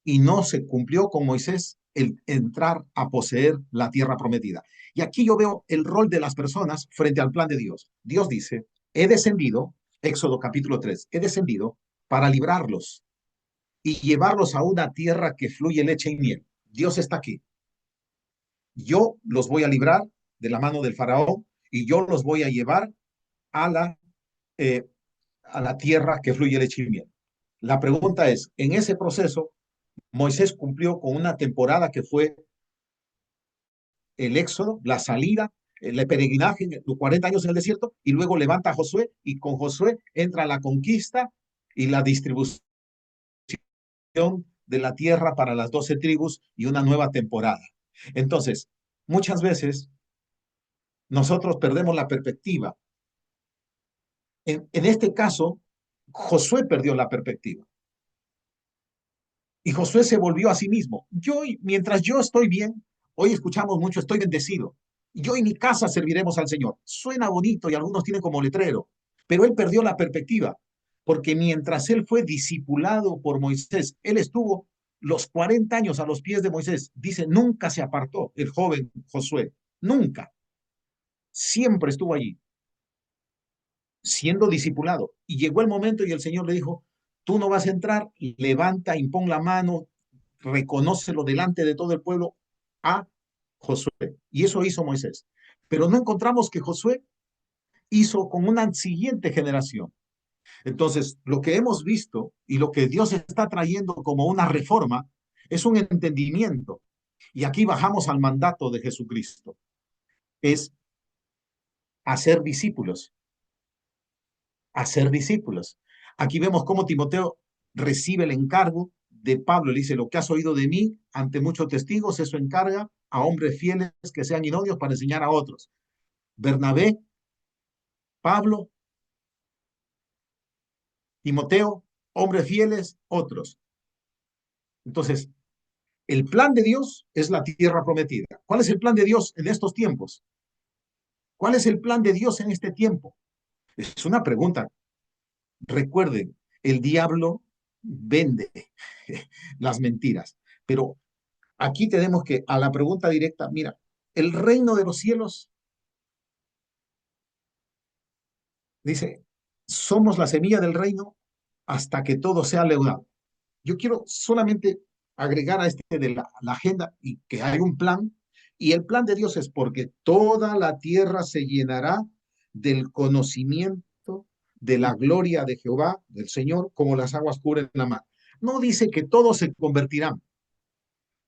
y no se cumplió con Moisés el entrar a poseer la tierra prometida. Y aquí yo veo el rol de las personas frente al plan de Dios. Dios dice, he descendido, Éxodo capítulo 3, he descendido para librarlos y llevarlos a una tierra que fluye leche y miel. Dios está aquí. Yo los voy a librar de la mano del faraón y yo los voy a llevar a eh, a la tierra que fluye leche y miel. La pregunta es, en ese proceso, Moisés cumplió con una temporada que fue el éxodo, la salida, el peregrinaje, los 40 años en el desierto, y luego levanta a Josué y con Josué entra la conquista y la distribución de la tierra para las 12 tribus y una nueva temporada. Entonces, muchas veces nosotros perdemos la perspectiva. En este caso, Josué perdió la perspectiva. Y Josué se volvió a sí mismo. Mientras yo estoy bien, hoy escuchamos mucho, estoy bendecido. Yo y mi casa serviremos al Señor. Suena bonito y algunos tienen como letrero, pero él perdió la perspectiva, porque mientras él fue discipulado por Moisés, él estuvo los 40 años a los pies de Moisés. Dice, nunca se apartó el joven Josué, nunca. Siempre estuvo allí. siendo discipulado. Y llegó el momento y el Señor le dijo, tú no vas a entrar, levanta, impón la mano, reconócelo delante de todo el pueblo a Josué. Y eso hizo Moisés. Pero no encontramos que Josué hizo con una siguiente generación. Entonces, lo que hemos visto y lo que Dios está trayendo como una reforma es un entendimiento. Y aquí bajamos al mandato de Jesucristo. Es hacer discípulos, hacer discípulos. Aquí vemos cómo Timoteo recibe el encargo de Pablo. Le dice, lo que has oído de mí ante muchos testigos, eso encarga a hombres fieles que sean idóneos para enseñar a otros. Bernabé, Pablo, Timoteo, hombres fieles, otros. Entonces, el plan de Dios es la tierra prometida. ¿Cuál es el plan de Dios en estos tiempos? ¿Cuál es el plan de Dios en este tiempo? Es una pregunta. Recuerden, el diablo vende las mentiras, pero aquí tenemos que, a la pregunta directa, mira, el reino de los cielos, dice, somos la semilla del reino hasta que todo sea leudado. Yo quiero solamente agregar a este de la agenda y que hay un plan, y el plan de Dios es porque toda la tierra se llenará del conocimiento de la gloria de Jehová, del Señor, como las aguas cubren la mar. No dice que todos se convertirán,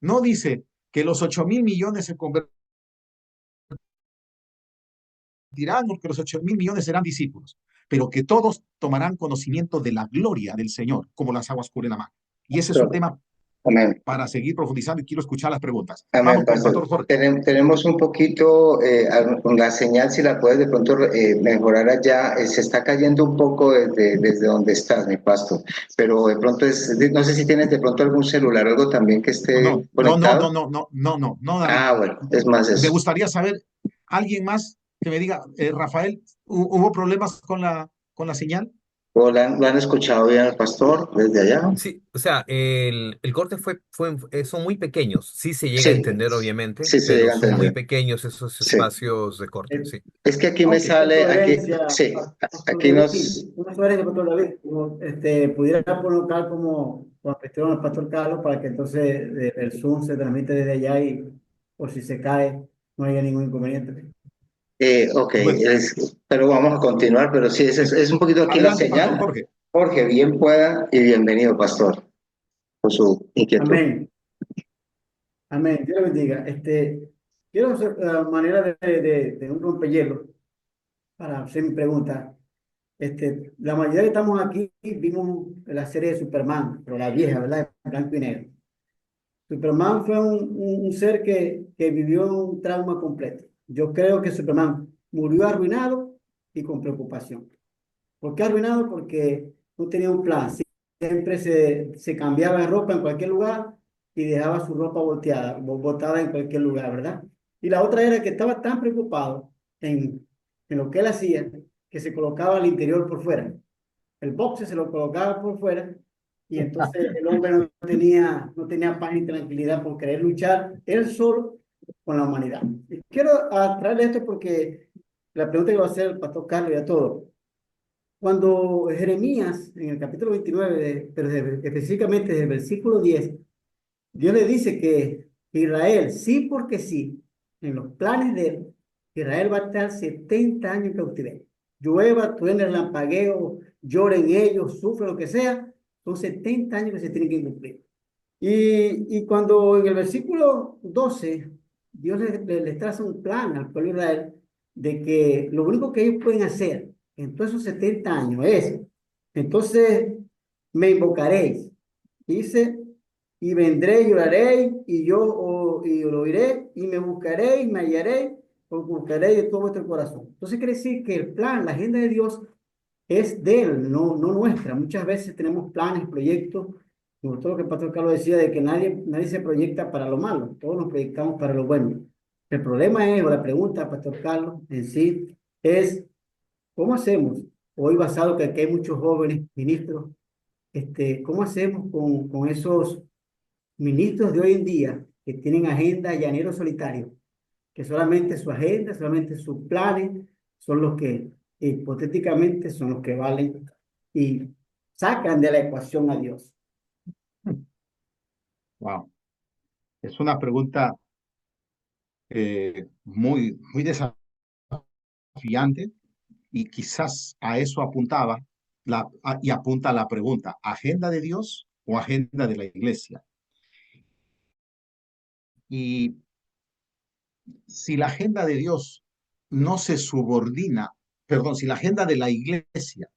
no dice que los 8.000 millones se convertirán, o que los 8.000 millones serán discípulos, pero que todos tomarán conocimiento de la gloria del Señor, como las aguas cubren la mar. Y ese es un tema Amén. para seguir profundizando y quiero escuchar las preguntas. Amén, Vamos con pastor. Pastor Jorge. Tenemos un poquito, con la señal, si la puedes de pronto mejorar allá, se está cayendo un poco desde donde estás, mi pastor, pero de pronto no sé si tienes de pronto algún celular o algo también que esté conectado. No, David. Ah, bueno, es más Me eso. gustaría saber, alguien más que me diga, Rafael, ¿hubo problemas con la señal? ¿O lo han escuchado bien al pastor desde allá? Sí, o sea, el corte son muy pequeños. Sí se llega a Sí, entender, obviamente, sí se pero llega a son muy entender. pequeños esos Sí. espacios de corte, sí. Es que aquí me Ok. sale, aquí, sí, Pastor aquí David, nos, una sugerencia, Pastor David, pudiera colocar como anfitrión al Pastor Carlos para que entonces el Zoom se transmite desde allá y por si se cae no haya ningún inconveniente. ok, Bueno, pero vamos a continuar, pero sí, es un poquito aquí la adelante, Pastor señal. Jorge. Jorge, bien pueda y bienvenido, pastor, por su inquietud. Amén, amén, Dios le bendiga. Quiero hacer manera de un rompehielo para hacer mi pregunta. La mayoría que estamos aquí vimos la serie de Superman, pero la vieja, ¿verdad? En blanco y negro. Superman fue un ser que vivió un trauma completo. Yo creo que Superman murió arruinado y con preocupación. ¿Por qué arruinado? Porque no tenía un plan. Siempre se cambiaba de ropa en cualquier lugar y dejaba su ropa volteada, botada en cualquier lugar, ¿verdad? Y la otra era que estaba tan preocupado en lo que él hacía que se colocaba al interior por fuera. El boxe se lo colocaba por fuera y entonces el hombre no tenía paz ni tranquilidad por querer luchar él solo con la humanidad. Y quiero traerle esto porque la pregunta que va a hacer el pastor Carlos y a todos. Cuando Jeremías, en el capítulo 29, pero específicamente desde el versículo 10, Dios le dice que Israel, sí porque sí, en los planes de él, Israel va a estar 70 años en cautiverio. Llueva, truene, relampagueo, lloren ellos, sufre lo que sea, son 70 años que se tienen que cumplir. Y cuando en el versículo 12, Dios les traza un plan al pueblo de Israel de que lo único que ellos pueden hacer en todos esos 70 años es, entonces me invocaréis, dice, y vendré y oraréis, y lo oiré, y me buscaréis, me hallaréis, os buscaréis de todo vuestro corazón. Entonces quiere decir que el plan, la agenda de Dios es de Él, no nuestra. Muchas veces tenemos planes, proyectos, como todo lo que el pastor Carlos decía, de que nadie se proyecta para lo malo, todos nos proyectamos para lo bueno. El problema es, o la pregunta, pastor Carlos, en sí, es, ¿cómo hacemos? Hoy basado que aquí hay muchos jóvenes ministros, ¿cómo hacemos con esos ministros de hoy en día que tienen agenda llaneros solitarios, que solamente su agenda, solamente sus planes son los que hipotéticamente son los que valen y sacan de la ecuación a Dios. Wow. Es una pregunta muy desafiante y quizás a eso apuntaba y apunta la pregunta, ¿agenda de Dios o agenda de la iglesia? Y si la agenda de Dios no se subordina, perdón, si la agenda de la iglesia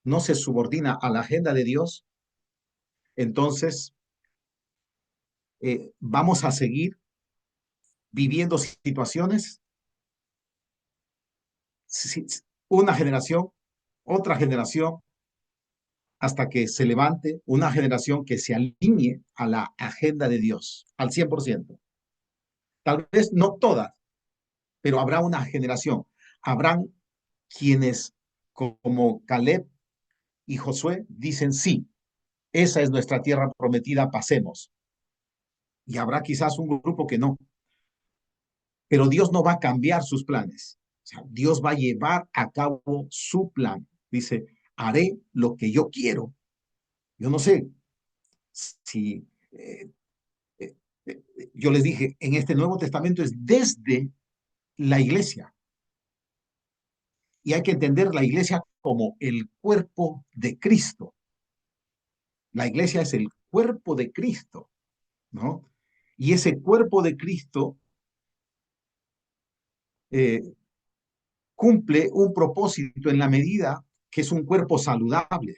no se subordina a la agenda de Dios, entonces vamos a seguir viviendo situaciones, una generación, otra generación, hasta que se levante una generación que se alinee a la agenda de Dios al 100%. Tal vez no todas, pero habrá una generación. Habrán quienes, como Caleb y Josué, dicen sí, esa es nuestra tierra prometida, pasemos. Y habrá quizás un grupo que no. Pero Dios no va a cambiar sus planes. O sea, Dios va a llevar a cabo su plan. Dice, haré lo que yo quiero. Yo no sé si eh, yo les dije, en este Nuevo Testamento es desde la iglesia. Y hay que entender la iglesia como el cuerpo de Cristo. La iglesia es el cuerpo de Cristo, ¿no? Y ese cuerpo de Cristo eh, cumple un propósito en la medida que es un cuerpo saludable.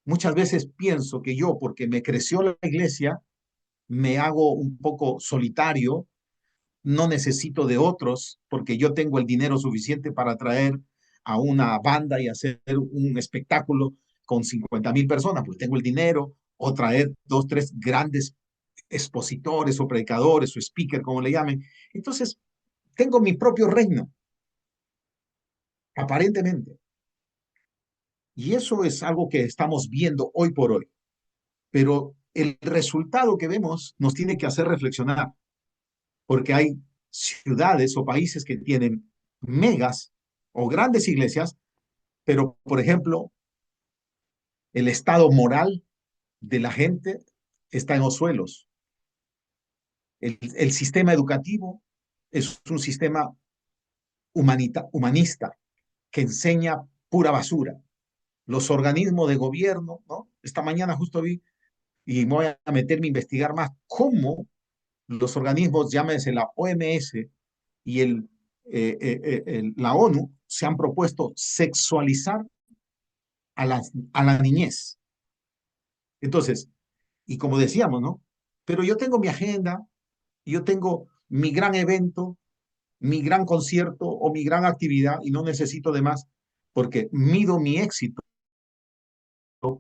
Muchas veces pienso que yo, porque me creció la iglesia, me hago un poco solitario, no necesito de otros, porque yo tengo el dinero suficiente para traer a una banda y hacer un espectáculo con 50,000 personas, pues tengo el dinero, o traer dos, tres grandes expositores o predicadores o speaker, como le llamen. Entonces, tengo mi propio reino, aparentemente. Y eso es algo que estamos viendo hoy por hoy. Pero el resultado que vemos nos tiene que hacer reflexionar, porque hay ciudades o países que tienen megas o grandes iglesias, pero, por ejemplo, el estado moral de la gente está en los suelos. El sistema educativo es un sistema humanista que enseña pura basura. Los organismos de gobierno, ¿no? Esta mañana justo vi y me voy a meterme a investigar más cómo los organismos, llámese la OMS y la ONU, se han propuesto sexualizar a la niñez. Entonces, y como decíamos, ¿no? Pero yo tengo mi agenda, yo tengo mi gran evento, mi gran concierto o mi gran actividad y no necesito de más porque mido mi éxito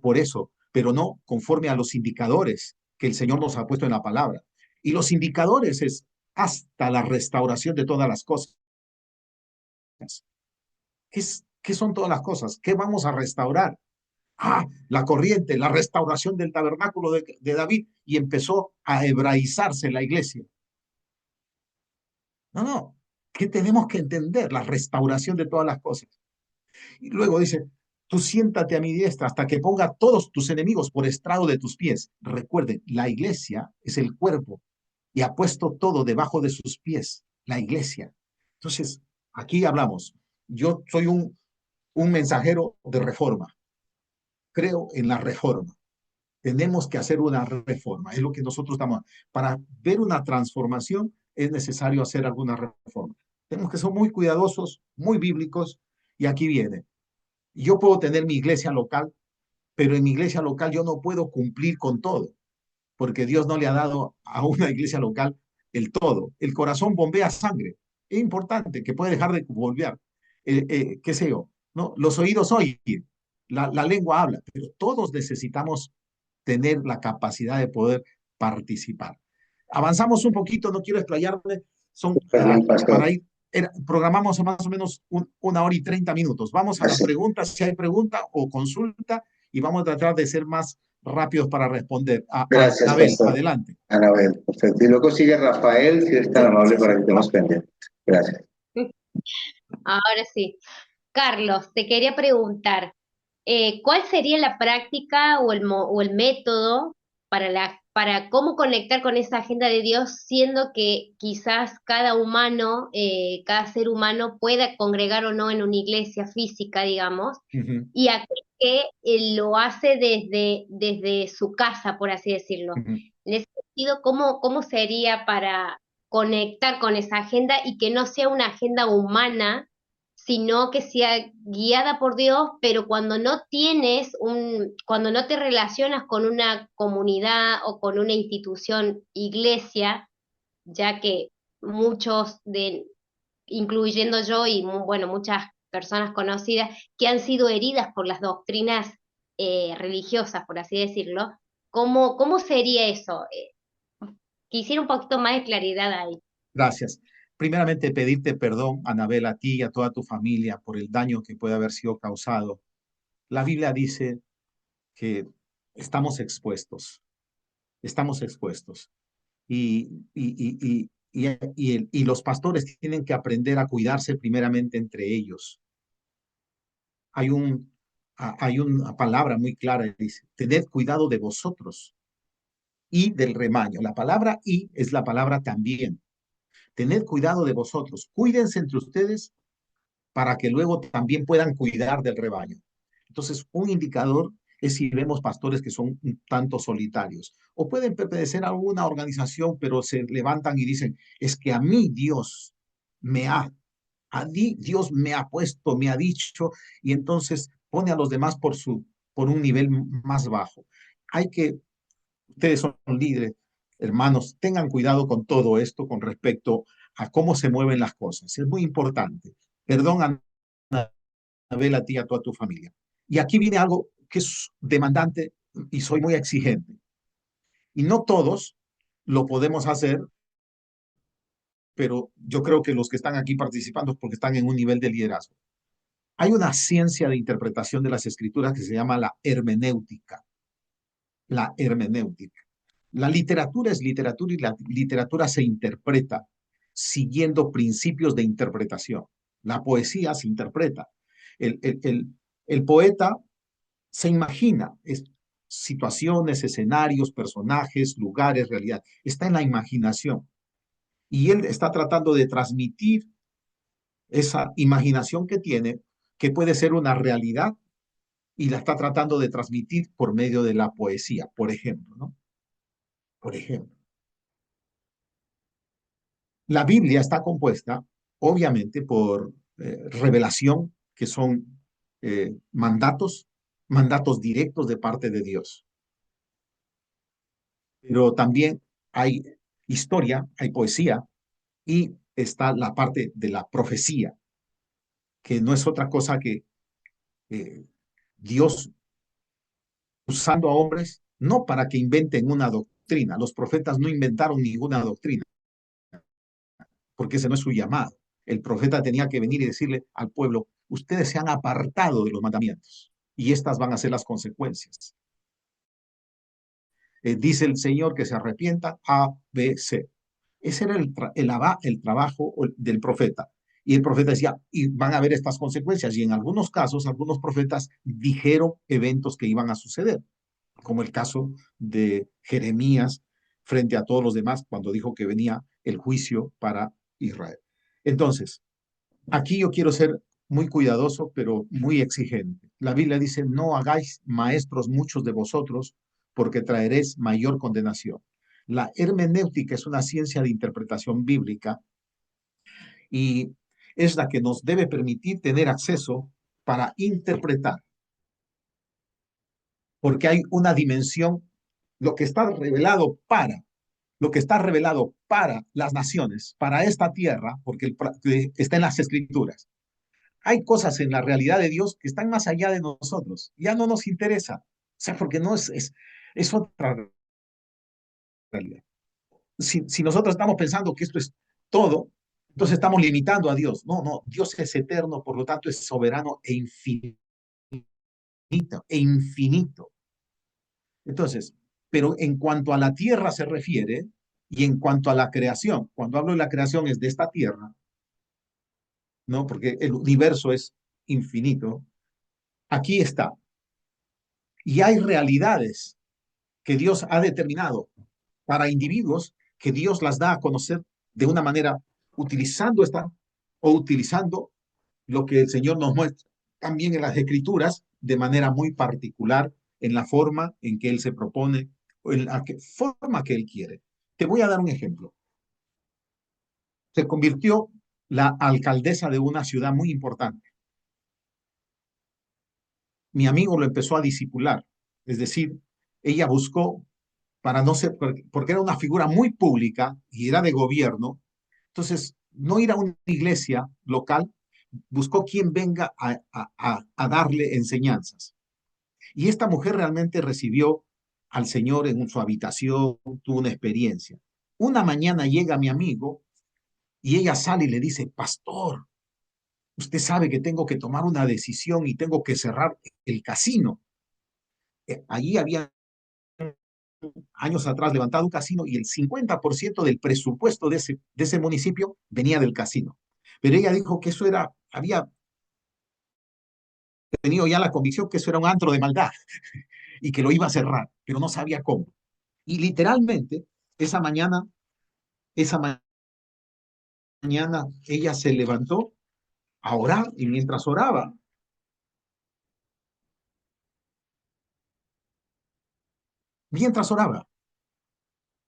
por eso, pero no conforme a los indicadores que el Señor nos ha puesto en la palabra. Y los indicadores es hasta la restauración de todas las cosas. ¿Qué son todas las cosas? ¿Qué vamos a restaurar? La corriente, la restauración del tabernáculo de David, y empezó a hebraizarse la iglesia. No, no, ¿qué tenemos que entender? La restauración de todas las cosas. Y luego dice, tú siéntate a mi diestra hasta que ponga todos tus enemigos por estrado de tus pies. Recuerden, la iglesia es el cuerpo y ha puesto todo debajo de sus pies, la iglesia. Entonces, aquí hablamos. Yo soy un mensajero de reforma. Creo en la reforma. Tenemos que hacer una reforma. Es lo que nosotros estamos. Para ver una transformación es necesario hacer alguna reforma. Tenemos que ser muy cuidadosos, muy bíblicos. Y aquí viene. Yo puedo tener mi iglesia local, pero en mi iglesia local yo no puedo cumplir con todo, porque Dios no le ha dado a una iglesia local el todo. El corazón bombea sangre. Es importante que puede dejar de bombear. ¿Qué sé yo? ¿No? Los oídos oyen, la lengua habla, pero todos necesitamos tener la capacidad de poder participar. Avanzamos un poquito, no quiero explayarme, son Perdón, para pastor. ir, programamos más o menos 1 hora y 30 minutos. Vamos a las Así. preguntas, si hay pregunta o consulta, y vamos a tratar de ser más rápidos para responder. Gracias, Anabel, pastor. adelante. Anabel, perfecto. Y luego sigue Rafael, si es tan Sí, amable sí, para sí. que estemos pendientes. Gracias. Ahora sí. Carlos, te quería preguntar, ¿cuál sería la práctica o el método para cómo conectar con esa agenda de Dios, siendo que quizás cada humano, cada ser humano pueda congregar o no en una iglesia física, digamos, Ujú, y aquel que lo hace desde su casa, por así decirlo? ujú. En ese sentido, ¿cómo sería para conectar con esa agenda y que no sea una agenda humana, sino que sea guiada por Dios, pero cuando no te relacionas con una comunidad o con una institución, iglesia, ya que muchos incluyendo yo y bueno, muchas personas conocidas que han sido heridas por las doctrinas religiosas, por así decirlo, ¿cómo sería eso? Quisiera un poquito más de claridad ahí. Gracias. Primeramente, pedirte perdón, Anabel, a ti y a toda tu familia por el daño que puede haber sido causado. La Biblia dice que estamos expuestos, estamos expuestos. Y los pastores tienen que aprender a cuidarse primeramente entre ellos. Hay hay una palabra muy clara que dice, tened cuidado de vosotros y del rebaño. La palabra y es la palabra también. Tened cuidado de vosotros. Cuídense entre ustedes para que luego también puedan cuidar del rebaño. Entonces, un indicador es si vemos pastores que son un tanto solitarios o pueden pertenecer a alguna organización, pero se levantan y dicen, es que a mí Dios me ha, a mí Dios me ha puesto, me ha dicho, y entonces pone a los demás por un nivel más bajo. Hay que, ustedes son líderes, hermanos, tengan cuidado con todo esto con respecto a cómo se mueven las cosas. Es muy importante. Perdón, Anabel, a ti y a toda tu familia. Y aquí viene algo que es demandante y soy muy exigente. Y no todos lo podemos hacer, pero yo creo que los que están aquí participando es porque están en un nivel de liderazgo. Hay una ciencia de interpretación de las escrituras que se llama la hermenéutica. La hermenéutica. La literatura es literatura y la literatura se interpreta siguiendo principios de interpretación. La poesía se interpreta. El poeta se imagina situaciones, escenarios, personajes, lugares, realidad. Está en la imaginación. Y él está tratando de transmitir esa imaginación que tiene, que puede ser una realidad, y la está tratando de transmitir por medio de la poesía, por ejemplo, ¿no? Por ejemplo. La Biblia está compuesta, obviamente, por revelación, que son mandatos directos de parte de Dios. Pero también hay historia, hay poesía y está la parte de la profecía, que no es otra cosa que eh, Dios usando a hombres, no para que inventen una doctrina. Los profetas no inventaron ninguna doctrina, porque ese no es su llamado. El profeta tenía que venir y decirle al pueblo, ustedes se han apartado de los mandamientos y estas van a ser las consecuencias. Dice el Señor que se arrepienta, A, B, C. Ese era el trabajo del profeta. Y el profeta decía, y van a haber estas consecuencias. Y en algunos casos, algunos profetas dijeron eventos que iban a suceder, como el caso de Jeremías frente a todos los demás, cuando dijo que venía el juicio para Israel. Entonces, aquí yo quiero ser muy cuidadoso, pero muy exigente. La Biblia dice, no hagáis maestros muchos de vosotros, porque traeréis mayor condenación. La hermenéutica es una ciencia de interpretación bíblica y es la que nos debe permitir tener acceso para interpretar, porque hay una dimensión, lo que está revelado lo que está revelado para las naciones, para esta tierra, porque está en las escrituras. Hay cosas en la realidad de Dios que están más allá de nosotros, ya no nos interesa, o sea, porque no es otra realidad. Si nosotros estamos pensando que esto es todo, entonces estamos limitando a Dios. No, no, Dios es eterno, por lo tanto es soberano e infinito. Entonces, pero en cuanto a la tierra se refiere, y en cuanto a la creación, cuando hablo de la creación es de esta tierra, ¿no? Porque el universo es infinito, aquí está. Y hay realidades que Dios ha determinado para individuos que Dios las da a conocer de una manera utilizando esta o utilizando lo que el Señor nos muestra también en las Escrituras de manera muy particular en la forma en que Él se propone o en la forma que Él quiere. Te voy a dar un ejemplo. Se convirtió la alcaldesa de una ciudad muy importante. Mi amigo lo empezó a discipular, es decir, ella buscó para no ser, porque era una figura muy pública y era de gobierno, entonces no ir a una iglesia local, buscó quien venga a darle enseñanzas. Y esta mujer realmente recibió al Señor en su habitación, tuvo una experiencia. Una mañana llega mi amigo y ella sale y le dice, pastor, usted sabe que tengo que tomar una decisión y tengo que cerrar el casino. Allí había años atrás levantado un casino y el 50% del presupuesto de ese municipio venía del casino. Pero ella dijo que eso era, había tenido ya la convicción que eso era un antro de maldad y que lo iba a cerrar, pero no sabía cómo. Y literalmente, esa mañana ella se levantó a orar y mientras oraba,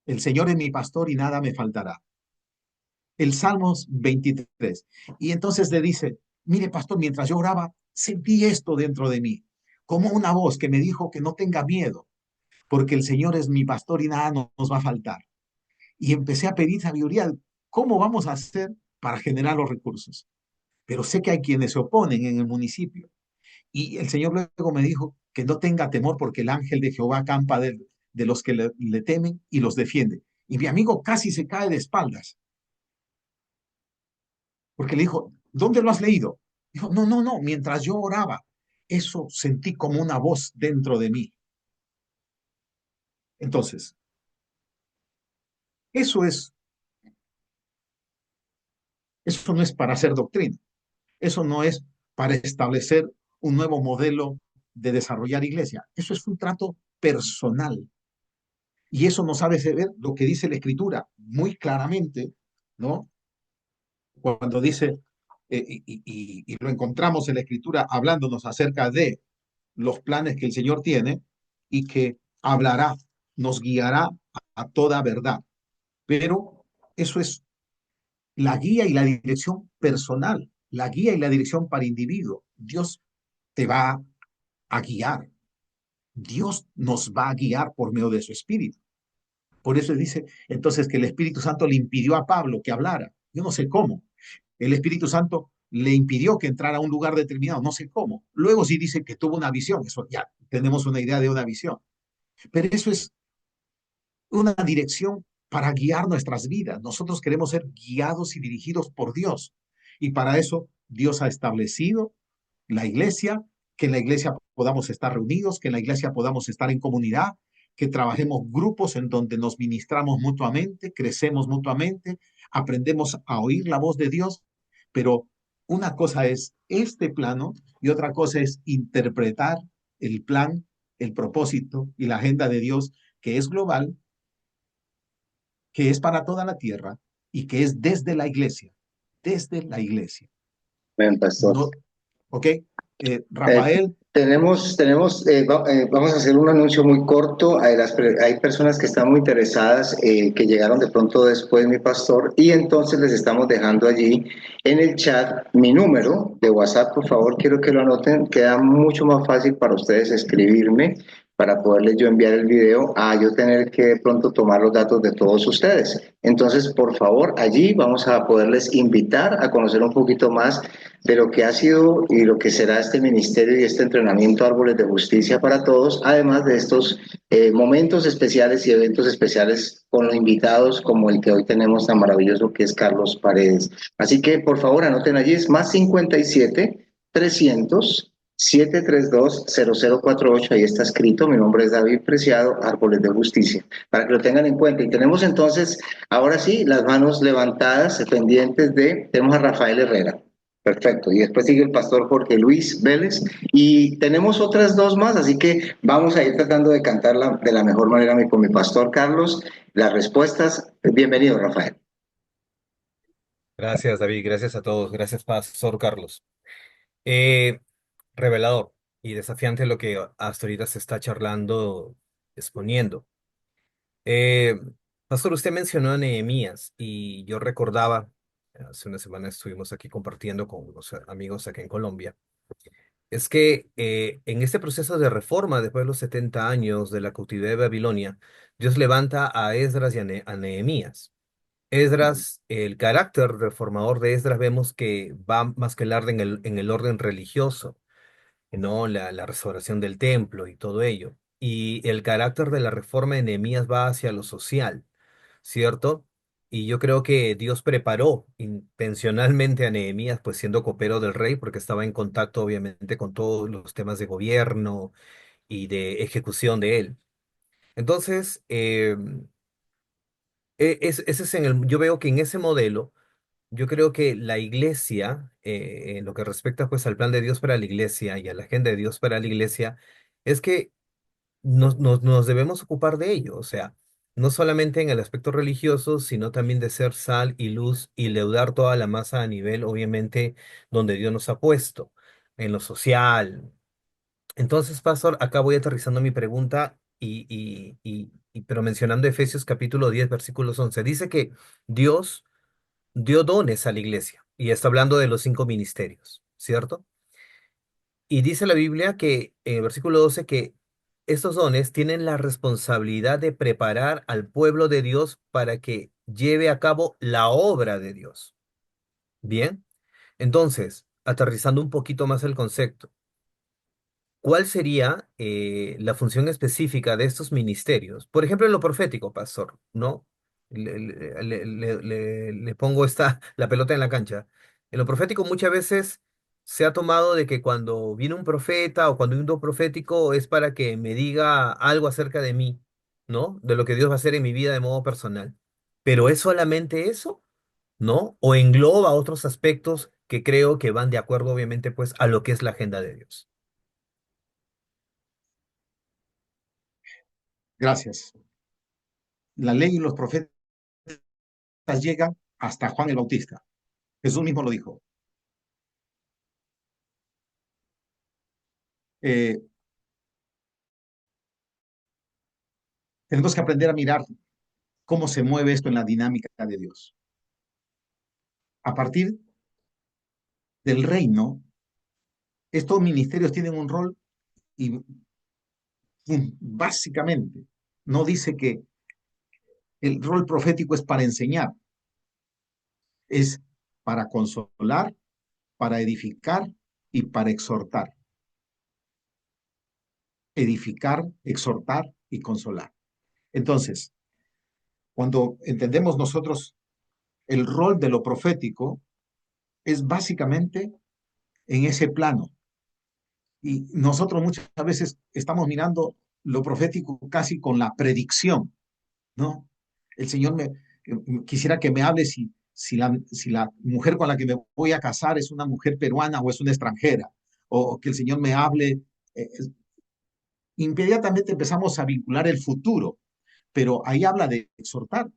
el Señor es mi pastor y nada me faltará. El Salmos 23. Y entonces le dice, mire pastor, mientras yo oraba, sentí esto dentro de mí, como una voz que me dijo que no tenga miedo, porque el Señor es mi pastor y nada nos va a faltar. Y empecé a pedir sabiduría, ¿cómo vamos a hacer para generar los recursos? Pero sé que hay quienes se oponen en el municipio. Y el Señor luego me dijo que no tenga temor porque el ángel de Jehová acampa de los que le temen y los defiende. Y mi amigo casi se cae de espaldas porque le dijo, ¿dónde lo has leído? Dijo, no, no, no, mientras yo oraba, eso sentí como una voz dentro de mí. Entonces, eso es, eso no es para hacer doctrina, eso no es para establecer un nuevo modelo de desarrollar iglesia, eso es un trato personal. Y eso nos sabe ver lo que dice la Escritura muy claramente, ¿no? Cuando dice, y lo encontramos en la Escritura hablándonos acerca de los planes que el Señor tiene y que hablará, nos guiará a toda verdad. Pero eso es la guía y la dirección personal, la guía y la dirección para individuo. Dios te va a guiar. Dios nos va a guiar por medio de su Espíritu. Por eso dice entonces que el Espíritu Santo le impidió a Pablo que hablara. Yo no sé cómo. El Espíritu Santo le impidió que entrara a un lugar determinado, no sé cómo. Luego sí dice que tuvo una visión, eso ya tenemos una idea de una visión. Pero eso es una dirección para guiar nuestras vidas. Nosotros queremos ser guiados y dirigidos por Dios. Y para eso Dios ha establecido la iglesia, que en la iglesia podamos estar reunidos, que en la iglesia podamos estar en comunidad, que trabajemos grupos en donde nos ministramos mutuamente, crecemos mutuamente, aprendemos a oír la voz de Dios, pero una cosa es este plano y otra cosa es interpretar el plan, el propósito y la agenda de Dios, que es global, que es para toda la tierra y que es desde la iglesia, desde la iglesia. Bien, pastor. No, ¿ok? Eh, Rafael, vamos a hacer un anuncio muy corto. Hay personas que están muy interesadas, que llegaron de pronto después, mi pastor, y entonces les estamos dejando allí en el chat mi número de WhatsApp. Por favor, quiero que lo anoten. Queda mucho más fácil para ustedes escribirme para poderles yo enviar el video a yo tener que de pronto tomar los datos de todos ustedes. Entonces, por favor, allí vamos a poderles invitar a conocer un poquito más de lo que ha sido y lo que será este ministerio y este entrenamiento Árboles de Justicia para Todos, además de estos momentos especiales y eventos especiales con los invitados como el que hoy tenemos tan maravilloso que es Carlos Paredes. Así que por favor anoten allí, es más 57 300 732-0048, ahí está escrito, mi nombre es David Preciado, Árboles de Justicia, para que lo tengan en cuenta. Y tenemos entonces, ahora sí, las manos levantadas, pendientes tenemos a Rafael Herrera. Perfecto. Y después sigue el pastor Jorge Luis Vélez. Y tenemos otras dos más, así que vamos a ir tratando de cantarla de la mejor manera con mi pastor Carlos. Las respuestas. Bienvenido, Rafael. Gracias, David. Gracias a todos. Gracias, Pastor Carlos. Eh, Revelador y desafiante lo que hasta ahorita se está charlando, exponiendo. Eh, Pastor, usted mencionó a Nehemías y yo recordaba, hace una semana estuvimos aquí compartiendo con unos amigos acá en Colombia, es que en este proceso de reforma, después de los 70 años de la cautividad de Babilonia, Dios levanta a Esdras y a Nehemías. Esdras, el carácter reformador de Esdras vemos que va más que el orden en el orden religioso, ¿no? La restauración del templo y todo ello. Y el carácter de la reforma de Nehemías va hacia lo social, ¿cierto? Y yo creo que Dios preparó intencionalmente a Nehemías, pues siendo copero del rey, porque estaba en contacto obviamente con todos los temas de gobierno y de ejecución de él. Entonces, ese es yo veo que en ese modelo, yo creo que la iglesia, en lo que respecta pues al plan de Dios para la iglesia y a la agenda de Dios para la iglesia, es que nos debemos ocupar de ello, o sea, no solamente en el aspecto religioso, sino también de ser sal y luz y leudar toda la masa a nivel, obviamente, donde Dios nos ha puesto, en lo social. Entonces, Pastor, acá voy aterrizando mi pregunta pero mencionando Efesios capítulo 10 versículos 11 dice que Dios dio dones a la iglesia y está hablando de los 5 ministerios, ¿cierto? Y dice la Biblia que en el versículo 12 que estos dones tienen la responsabilidad de preparar al pueblo de Dios para que lleve a cabo la obra de Dios. Bien, entonces, aterrizando un poquito más el concepto, ¿cuál sería la función específica de estos ministerios? Por ejemplo, en lo profético, pastor, ¿no? Le pongo la pelota en la cancha. En lo profético muchas veces se ha tomado de que cuando viene un profeta o cuando hay un don profético es para que me diga algo acerca de mí, ¿no? De lo que Dios va a hacer en mi vida de modo personal. Pero ¿es solamente eso? ¿No? ¿O engloba otros aspectos que creo que van de acuerdo, obviamente, pues, a lo que es la agenda de Dios? Gracias. La ley y los profetas llegan hasta Juan el Bautista. Jesús mismo lo dijo. Eh, Tenemos que aprender a mirar cómo se mueve esto en la dinámica de Dios. A partir del reino, estos ministerios tienen un rol y básicamente no dice que el rol profético es para enseñar, es para consolar, para edificar y para exhortar. Edificar, exhortar y consolar. Entonces, cuando entendemos nosotros el rol de lo profético, es básicamente en ese plano. Y nosotros muchas veces estamos mirando lo profético casi con la predicción, ¿no? El Señor quisiera que me hable si la mujer con la que me voy a casar es una mujer peruana o es una extranjera, o que el Señor me hable. eh, Inmediatamente empezamos a vincular el futuro, pero ahí habla de exhortar,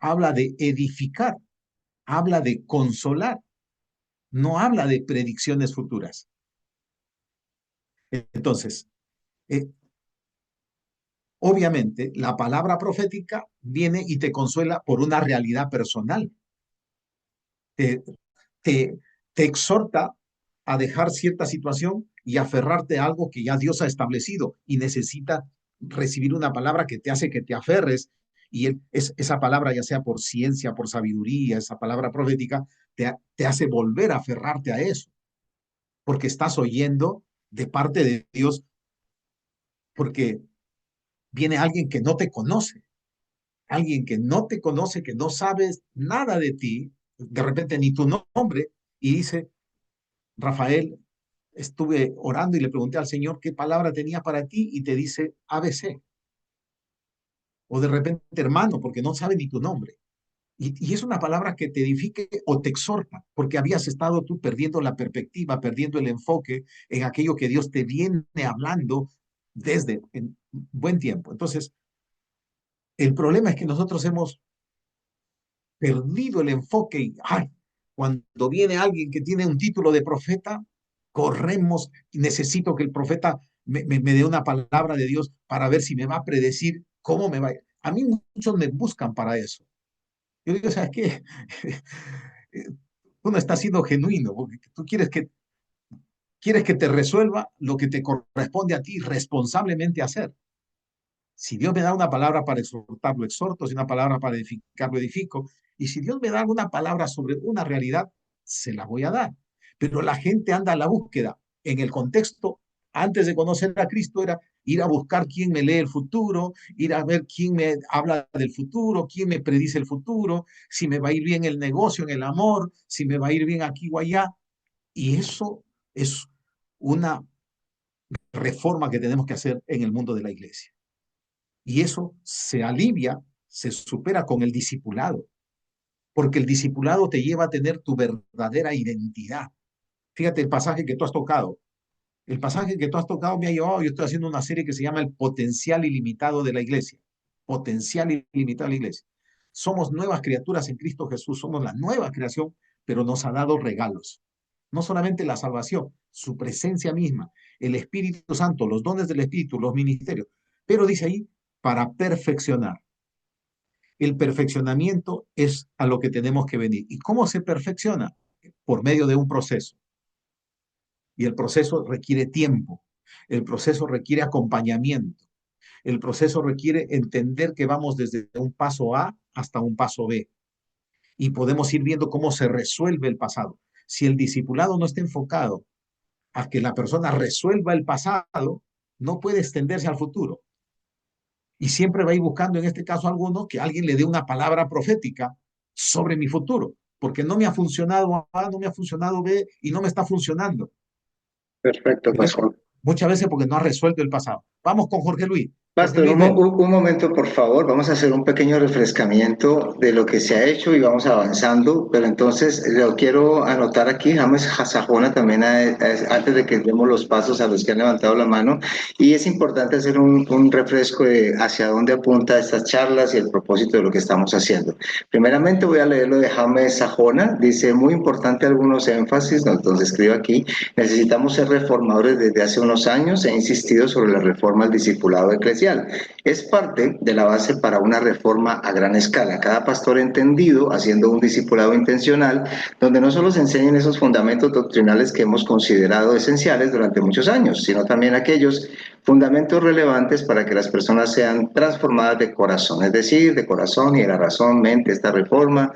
habla de edificar, habla de consolar, no habla de predicciones futuras. Entonces, eh, obviamente, la palabra profética viene y te consuela por una realidad personal. Te, te, te exhorta a dejar cierta situación y aferrarte a algo que ya Dios ha establecido y necesita recibir una palabra que te hace que te aferres y esa palabra, ya sea por ciencia, por sabiduría, esa palabra profética, te hace volver a aferrarte a eso, porque estás oyendo de parte de Dios, porque viene alguien que no te conoce, alguien que no te conoce, que no sabes nada de ti, de repente ni tu nombre, y dice, Rafael, estuve orando y le pregunté al Señor qué palabra tenía para ti y te dice ABC. O de repente hermano, porque no sabe ni tu nombre. Y es una palabra que te edifique o te exhorta, porque habías estado tú perdiendo la perspectiva, perdiendo el enfoque en aquello que Dios te viene hablando desde en buen tiempo. Entonces, el problema es que nosotros hemos perdido el enfoque y ay, cuando viene alguien que tiene un título de profeta, corremos y necesito que el profeta me dé una palabra de Dios para ver si me va a predecir cómo me va a ir. A mí muchos me buscan para eso. Yo digo, ¿sabes qué? Tú no estás siendo genuino, porque tú quieres que te resuelva lo que te corresponde a ti responsablemente hacer. Si Dios me da una palabra para exhortar, lo exhorto, si una palabra para edificar, lo edifico, y si Dios me da alguna palabra sobre una realidad, se la voy a dar. Pero la gente anda a la búsqueda. En el contexto, antes de conocer a Cristo, era ir a buscar quién me lee el futuro, ir a ver quién me habla del futuro, quién me predice el futuro, si me va a ir bien el negocio, en el amor, si me va a ir bien aquí o allá. Y eso es una reforma que tenemos que hacer en el mundo de la iglesia. Y eso se alivia, se supera con el discipulado, porque el discipulado te lleva a tener tu verdadera identidad. Fíjate el pasaje que tú has tocado. El pasaje que tú has tocado me ha llevado, yo estoy haciendo una serie que se llama El potencial ilimitado de la iglesia. Potencial ilimitado de la iglesia. Somos nuevas criaturas en Cristo Jesús, somos la nueva creación, pero nos ha dado regalos. No solamente la salvación, su presencia misma, el Espíritu Santo, los dones del Espíritu, los ministerios. Pero dice ahí, para perfeccionar. El perfeccionamiento es a lo que tenemos que venir. ¿Y cómo se perfecciona? Por medio de un proceso. Y el proceso requiere tiempo. El proceso requiere acompañamiento. El proceso requiere entender que vamos desde un paso A hasta un paso B. Y podemos ir viendo cómo se resuelve el pasado. Si el discipulado no está enfocado a que la persona resuelva el pasado, no puede extenderse al futuro. Y siempre va a ir buscando, en este caso alguno, que alguien le dé una palabra profética sobre mi futuro, porque no me ha funcionado A, no me ha funcionado B y no me está funcionando. Perfecto, Pero es pastor. muchas veces porque no ha resuelto el pasado. Vamos con Jorge Luis. Jorge Pastor, Luis, ven. un momento, por favor. Vamos a hacer un pequeño refrescamiento de lo que se ha hecho y vamos avanzando. Pero entonces lo quiero anotar aquí, James Sajona, también antes de que demos los pasos a los que han levantado la mano. Y es importante hacer un refresco de hacia dónde apunta estas charlas y el propósito de lo que estamos haciendo. Primeramente voy a leer lo de James Sajona. Dice, muy importante algunos énfasis, ¿no? Entonces escribo aquí, necesitamos ser reformadores desde hace unos años. He insistido sobre la reforma al discipulado eclesial. Es parte de la base para una reforma a gran escala. Cada pastor entendido haciendo un discipulado intencional, donde no solo se enseñen esos fundamentos doctrinales que hemos considerado esenciales durante muchos años, sino también aquellos fundamentos relevantes para que las personas sean transformadas de corazón, es decir, de corazón y de la razón, mente. Esta reforma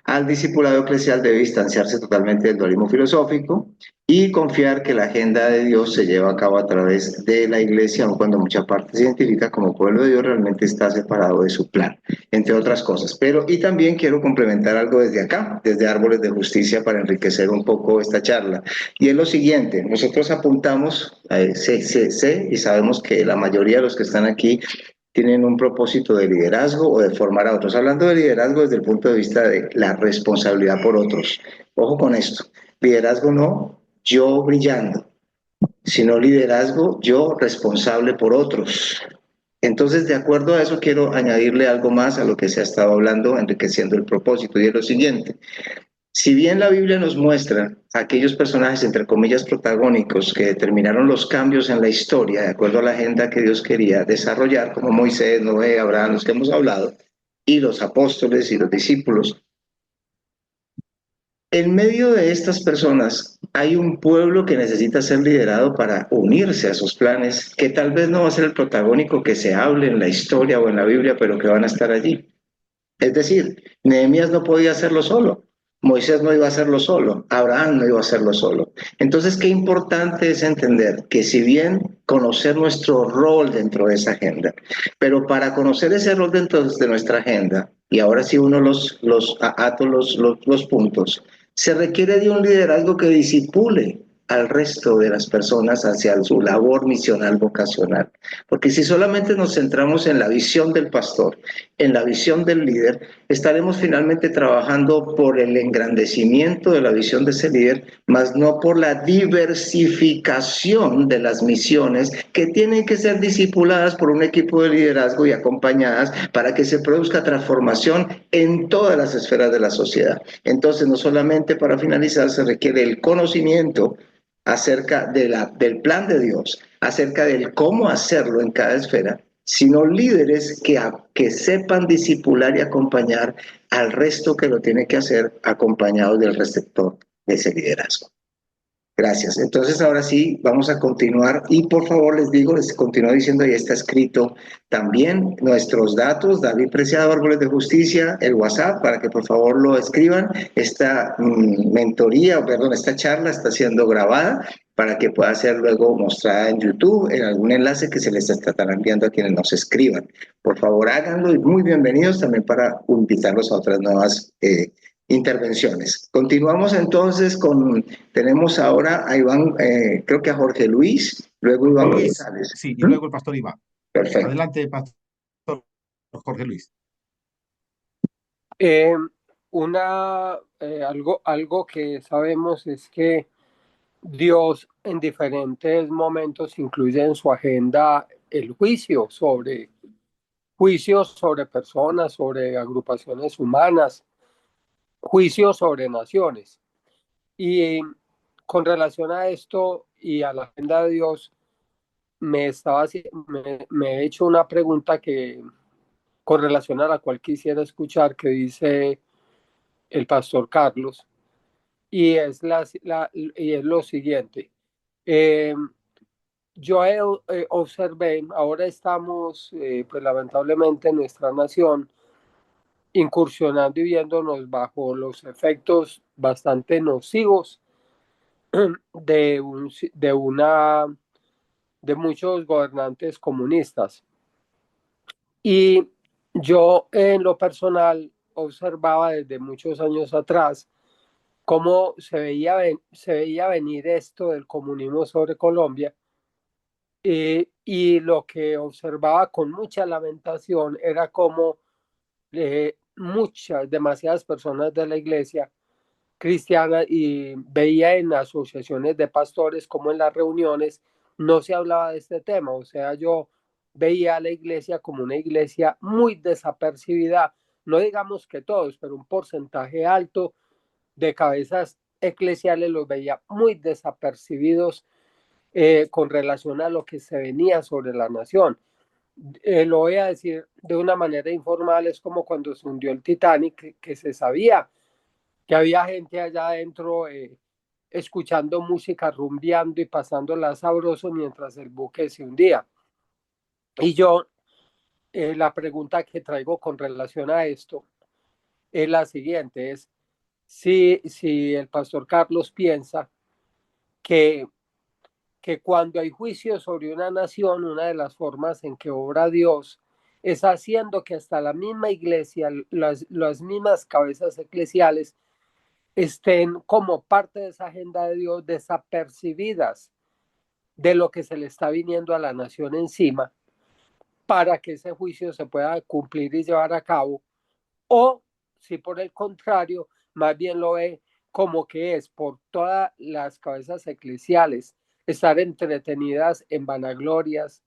al discipulado eclesial debe distanciarse totalmente del dualismo filosófico y confiar que la agenda de Dios se lleva a cabo a través de la iglesia, aun cuando mucha parte se identifica como pueblo de Dios, realmente está separado de su plan, entre otras cosas. Pero, y también quiero complementar algo desde acá, desde Árboles de Justicia, para enriquecer un poco esta charla. Y es lo siguiente, nosotros apuntamos, sé y sabemos que la mayoría de los que están aquí tienen un propósito de liderazgo o de formar a otros. Hablando de liderazgo desde el punto de vista de la responsabilidad por otros. Ojo con esto. Liderazgo no yo brillando, sino liderazgo yo responsable por otros. Entonces, de acuerdo a eso, quiero añadirle algo más a lo que se ha estado hablando, enriqueciendo el propósito, y es lo siguiente. Si bien la Biblia nos muestra a aquellos personajes, entre comillas, protagónicos que determinaron los cambios en la historia de acuerdo a la agenda que Dios quería desarrollar, como Moisés, Noé, Abraham, los que hemos hablado, y los apóstoles y los discípulos, en medio de estas personas hay un pueblo que necesita ser liderado para unirse a sus planes, que tal vez no va a ser el protagónico que se hable en la historia o en la Biblia, pero que van a estar allí. Es decir, Nehemías no podía hacerlo solo, Moisés no iba a hacerlo solo, Abraham no iba a hacerlo solo. Entonces, qué importante es entender que si bien conocer nuestro rol dentro de esa agenda, pero para conocer ese rol dentro de nuestra agenda, y ahora sí uno ato los puntos, se requiere de un liderazgo que disipule al resto de las personas hacia su labor misional vocacional. Porque si solamente nos centramos en la visión del pastor, en la visión del líder, estaremos finalmente trabajando por el engrandecimiento de la visión de ese líder, más no por la diversificación de las misiones que tienen que ser discipuladas por un equipo de liderazgo y acompañadas para que se produzca transformación en todas las esferas de la sociedad. Entonces, no solamente para finalizar se requiere el conocimiento acerca del plan de Dios, acerca del cómo hacerlo en cada esfera, sino líderes que sepan discipular y acompañar al resto que lo tiene que hacer acompañado del receptor de ese liderazgo. Gracias. Entonces ahora sí, vamos a continuar y por favor les continúo diciendo, ahí está escrito también nuestros datos, David Preciado, Árboles de Justicia, el WhatsApp, para que por favor lo escriban. Esta esta charla está siendo grabada para que pueda ser luego mostrada en YouTube, en algún enlace que se les estará enviando a quienes nos escriban. Por favor, háganlo y muy bienvenidos también para invitarlos a otras nuevas intervenciones. Continuamos entonces tenemos ahora a Iván, creo que a Jorge Luis, luego Iván Luis, González. sí, y luego el pastor Iván. Perfecto. Adelante, pastor Jorge Luis. Eh, algo que sabemos es que Dios en diferentes momentos incluye en su agenda el juicios sobre personas, sobre agrupaciones humanas, juicios sobre naciones. Y con relación a esto y a la agenda de Dios, me he hecho una pregunta que con relación a la cual quisiera escuchar, que dice el pastor Carlos, y es lo siguiente. Yo observé, ahora estamos, pues lamentablemente en nuestra nación, incursionando y viéndonos bajo los efectos bastante nocivos de, un, de, una, de muchos gobernantes comunistas. Y yo en lo personal observaba desde muchos años atrás cómo se veía venir esto del comunismo sobre Colombia, y lo que observaba con mucha lamentación era cómo demasiadas personas de la iglesia cristiana, y veía en asociaciones de pastores como en las reuniones no se hablaba de este tema. O sea, yo veía a la iglesia como una iglesia muy desapercibida, no digamos que todos, pero un porcentaje alto de cabezas eclesiales los veía muy desapercibidos con relación a lo que se venía sobre la nación. Lo voy a decir de una manera informal, es como cuando se hundió el Titanic, que se sabía que había gente allá adentro escuchando música, rumbeando y pasándola sabroso mientras el buque se hundía. Y yo, la pregunta que traigo con relación a esto es la siguiente, es si el pastor Carlos piensa que cuando hay juicio sobre una nación, una de las formas en que obra Dios es haciendo que hasta la misma iglesia, las mismas cabezas eclesiales estén como parte de esa agenda de Dios desapercibidas de lo que se le está viniendo a la nación encima, para que ese juicio se pueda cumplir y llevar a cabo, o si por el contrario, más bien lo ve como que es por todas las cabezas eclesiales estar entretenidas en vanaglorias,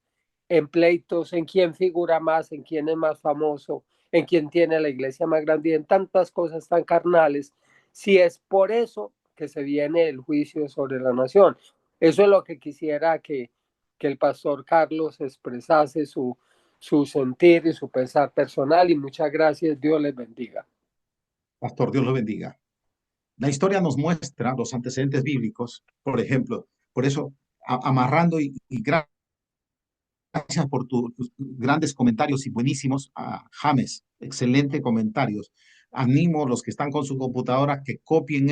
en pleitos, en quién figura más, en quién es más famoso, en quién tiene la iglesia más grande y en tantas cosas tan carnales, si es por eso que se viene el juicio sobre la nación. Eso es lo que quisiera que el pastor Carlos expresase su sentir y su pensar personal, y muchas gracias, Dios les bendiga. Pastor, Dios lo bendiga. La historia nos muestra los antecedentes bíblicos, por ejemplo, por eso, amarrando y gracias por tus grandes comentarios y buenísimos, James, excelente comentarios. Animo a los que están con su computadora que copien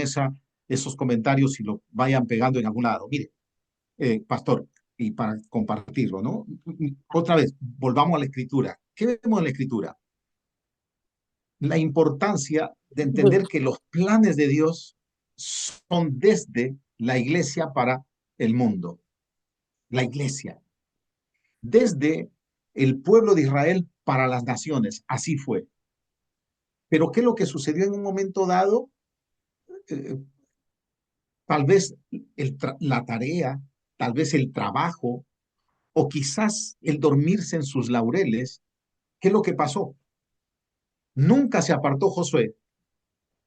esos comentarios y lo vayan pegando en algún lado. Mire, pastor, y para compartirlo, ¿no? Otra vez, volvamos a la escritura. ¿Qué vemos en la escritura? La importancia de entender que los planes de Dios son desde la iglesia para el mundo. La iglesia. Desde el pueblo de Israel para las naciones. Así fue. Pero ¿qué es lo que sucedió en un momento dado? Eh, Tal vez la tarea, tal vez el trabajo, o quizás el dormirse en sus laureles. ¿Qué es lo que pasó? Nunca se apartó Josué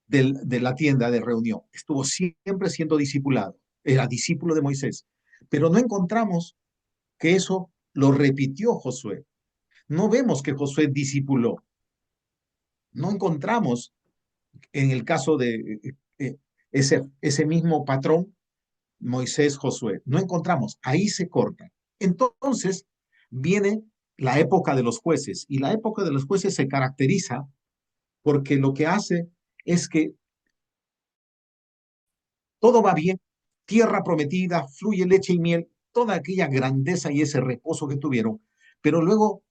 de la tienda de reunión. Estuvo siempre siendo discipulado. Era discípulo de Moisés. Pero no encontramos que eso lo repitió Josué. No vemos que Josué discipuló. No encontramos en el caso de ese mismo patrón, Moisés, Josué. No encontramos. Ahí se corta. Entonces viene la época de los jueces. Y la época de los jueces se caracteriza porque lo que hace es que todo va bien, tierra prometida, fluye leche y miel, toda aquella grandeza y ese reposo que tuvieron, pero luego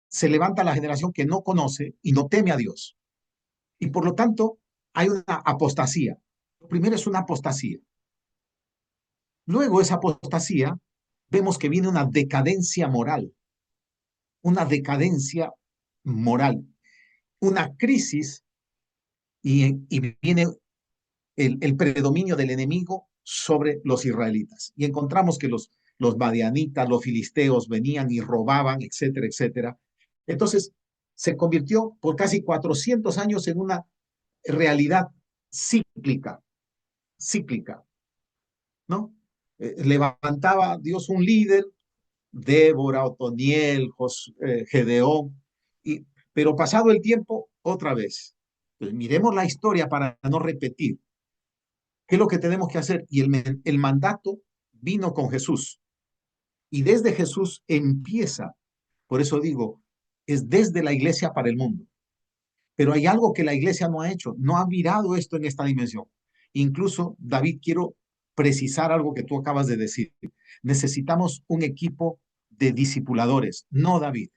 se levanta la generación que no conoce y no teme a Dios. Y por lo tanto, hay una apostasía. Primero es una apostasía. Luego esa apostasía, vemos que viene una decadencia moral, una crisis y viene el predominio del enemigo sobre los israelitas. Y encontramos que los madianitas, los filisteos venían y robaban, etcétera, etcétera. Entonces, se convirtió por casi 400 años en una realidad cíclica, cíclica, ¿no? Levantaba Dios un líder, Débora, Otoniel, Gedeón, pero pasado el tiempo, otra vez. Pues miremos la historia para no repetir. ¿Qué es lo que tenemos que hacer? Y el mandato vino con Jesús. Y desde Jesús empieza, por eso digo, es desde la iglesia para el mundo. Pero hay algo que la iglesia no ha hecho, no ha mirado esto en esta dimensión. Incluso, David, quiero precisar algo que tú acabas de decir. Necesitamos un equipo de discipuladores, no David,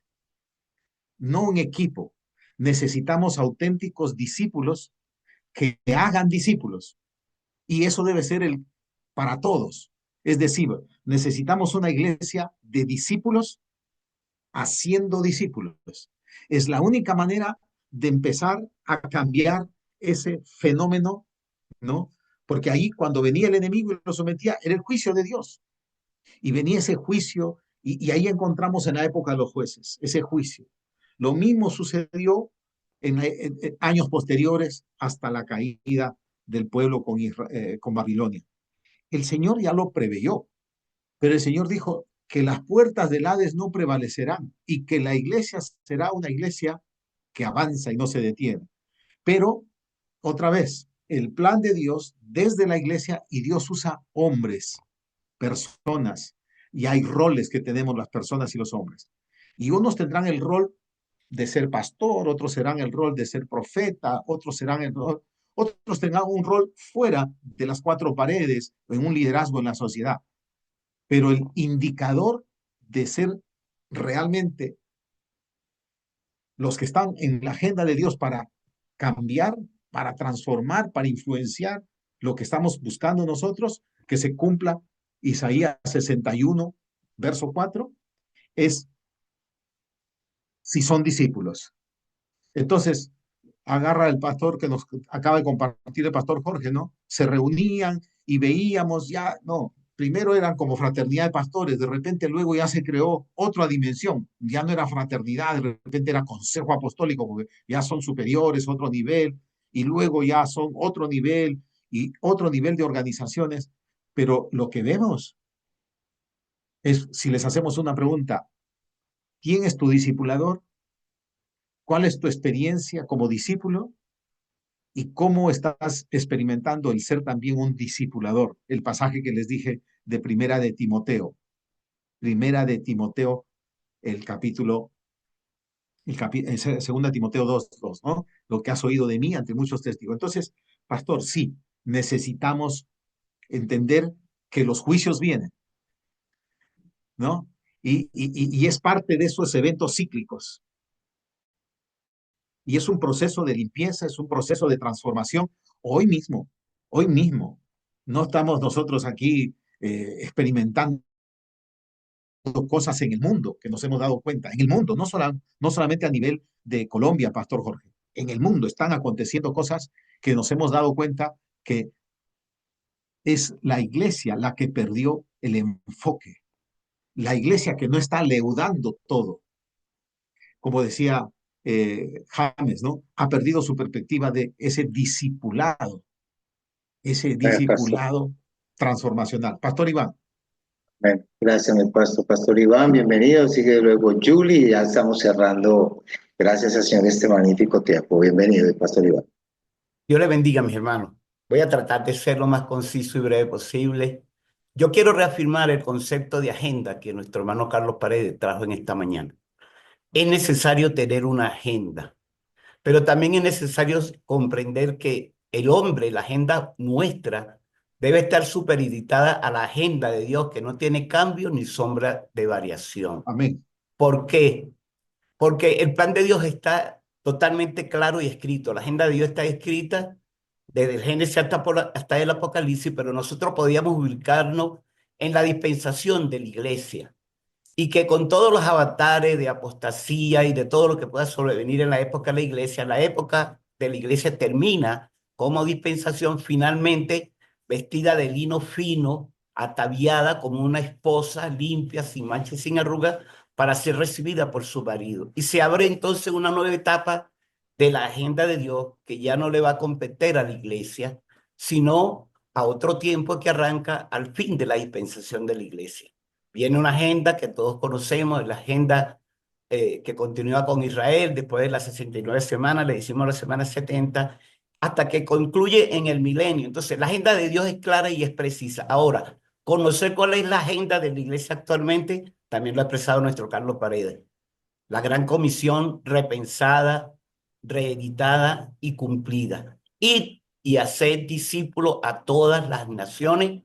no un equipo. Necesitamos auténticos discípulos que hagan discípulos. Y eso debe ser para todos. Es decir, necesitamos una iglesia de discípulos haciendo discípulos. Es la única manera de empezar a cambiar ese fenómeno, ¿no? Porque ahí cuando venía el enemigo y lo sometía, era el juicio de Dios. Y venía ese juicio, y ahí encontramos en la época de los jueces, ese juicio. Lo mismo sucedió en años posteriores hasta la caída del pueblo con Babilonia. El Señor ya lo preveyó, pero el Señor dijo que las puertas del Hades no prevalecerán y que la iglesia será una iglesia que avanza y no se detiene. Pero, otra vez, el plan de Dios desde la iglesia, y Dios usa hombres, personas, y hay roles que tenemos las personas y los hombres. Y unos tendrán el rol de ser pastor, otros serán el rol de ser profeta, otros tendrán un rol fuera de las cuatro paredes, en un liderazgo en la sociedad. Pero el indicador de ser realmente los que están en la agenda de Dios para cambiar, para transformar, para influenciar lo que estamos buscando nosotros, que se cumpla Isaías 61, verso 4, es si son discípulos. Entonces, agarra el pastor que nos acaba de compartir el pastor Jorge, ¿no? Se reunían y veíamos ya, no, primero eran como fraternidad de pastores, de repente luego ya se creó otra dimensión, ya no era fraternidad, de repente era consejo apostólico, porque ya son superiores, otro nivel, y luego ya son otro nivel y otro nivel de organizaciones, pero lo que vemos es, si les hacemos una pregunta, ¿quién es tu discipulador? ¿Cuál es tu experiencia como discípulo? ¿Y cómo estás experimentando el ser también un discipulador? El pasaje que les dije de Primera de Timoteo, el capítulo, segunda Timoteo 2:2, ¿no? Lo que has oído de mí ante muchos testigos. Entonces, pastor, sí, necesitamos entender que los juicios vienen, ¿no? Y es parte de esos eventos cíclicos. Y es un proceso de limpieza, es un proceso de transformación hoy mismo, hoy mismo. No estamos nosotros aquí experimentando cosas en el mundo que nos hemos dado cuenta, en el mundo, no solamente a nivel de Colombia, Pastor Jorge. En el mundo están aconteciendo cosas que nos hemos dado cuenta que es la iglesia la que perdió el enfoque, la iglesia que no está leudando todo, como decía James, ¿no? Ha perdido su perspectiva de ese Pastor. discipulado transformacional. Pastor Iván. Bueno, gracias, mi pastor. Pastor Iván, bienvenido. Sigue luego Julie y ya estamos cerrando. Gracias al Señor este magnífico tiempo. Bienvenido, Pastor Iván. Dios le bendiga, mis hermanos. Voy a tratar de ser lo más conciso y breve posible. Yo quiero reafirmar el concepto de agenda que nuestro hermano Carlos Paredes trajo en esta mañana. Es necesario tener una agenda, pero también es necesario comprender que el hombre, la agenda nuestra, debe estar supeditada a la agenda de Dios, que no tiene cambio ni sombra de variación. Amén. ¿Por qué? Porque el plan de Dios está totalmente claro y escrito. La agenda de Dios está escrita desde el Génesis hasta el Apocalipsis, pero nosotros podíamos ubicarnos en la dispensación de la iglesia. Y que con todos los avatares de apostasía y de todo lo que pueda sobrevenir en la época la época de la iglesia termina como dispensación finalmente vestida de lino fino, ataviada como una esposa limpia, sin manchas y sin arrugas, para ser recibida por su marido. Y se abre entonces una nueva etapa de la agenda de Dios que ya no le va a competir a la iglesia, sino a otro tiempo que arranca al fin de la dispensación de la iglesia. Viene una agenda que todos conocemos, la agenda que continúa con Israel después de las 69 semanas, le decimos la semana 70, hasta que concluye en el milenio. Entonces, la agenda de Dios es clara y es precisa. Ahora, conocer cuál es la agenda de la iglesia actualmente, también lo ha expresado nuestro Carlos Paredes. La gran comisión repensada, reeditada y cumplida. Ir y hacer discípulos a todas las naciones,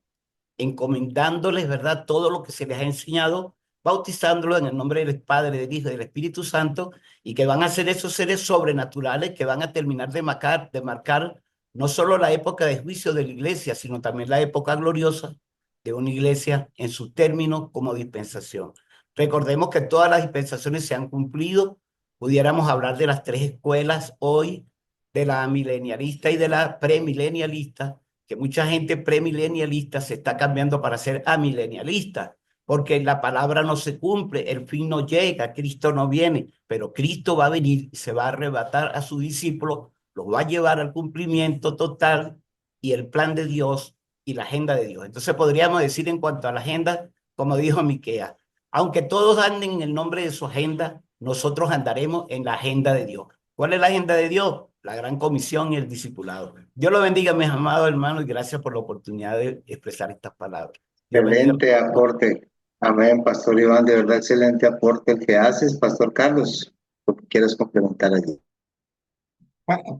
encomendándoles, ¿verdad?, todo lo que se les ha enseñado, bautizándolos en el nombre del Padre, del Hijo y del Espíritu Santo, y que van a ser esos seres sobrenaturales que van a terminar de marcar no solo la época de juicio de la iglesia, sino también la época gloriosa de una iglesia en su término como dispensación. Recordemos que todas las dispensaciones se han cumplido. Pudiéramos hablar de las tres escuelas hoy, de la milenialista y de la premilenialista, que mucha gente premilenialista se está cambiando para ser amilenialista, porque la palabra no se cumple, el fin no llega, Cristo no viene, pero Cristo va a venir y se va a arrebatar a sus discípulos, los va a llevar al cumplimiento total y el plan de Dios y la agenda de Dios. Entonces podríamos decir en cuanto a la agenda, como dijo Miqueas, aunque todos anden en el nombre de su agenda, nosotros andaremos en la agenda de Dios. ¿Cuál es la agenda de Dios? La gran comisión y el discipulado. Dios lo bendiga, mis amados hermanos, y gracias por la oportunidad de expresar estas palabras. Excelente aporte. Amén, Pastor Iván, de verdad excelente aporte el que haces. Pastor Carlos, ¿tú quieres complementar allí?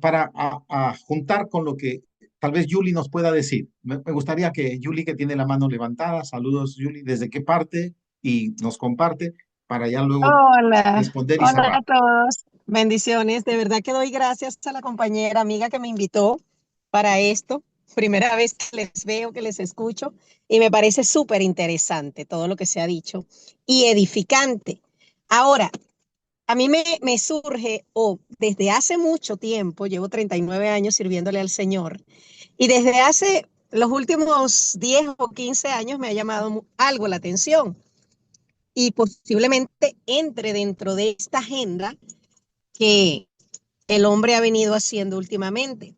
Para juntar con lo que tal vez Julie nos pueda decir. Me gustaría que Julie, que tiene la mano levantada, saludos Julie, desde qué parte y nos comparte para ya luego Hola, responder y hola a cerrar. todos. Bendiciones. De verdad que doy gracias a la compañera amiga que me invitó para esto. Primera vez que les veo, que les escucho y me parece súper interesante todo lo que se ha dicho y edificante. Ahora, a mí me surge, desde hace mucho tiempo, llevo 39 años sirviéndole al Señor y desde hace los últimos 10 o 15 años me ha llamado algo la atención y posiblemente entre dentro de esta agenda que el hombre ha venido haciendo últimamente.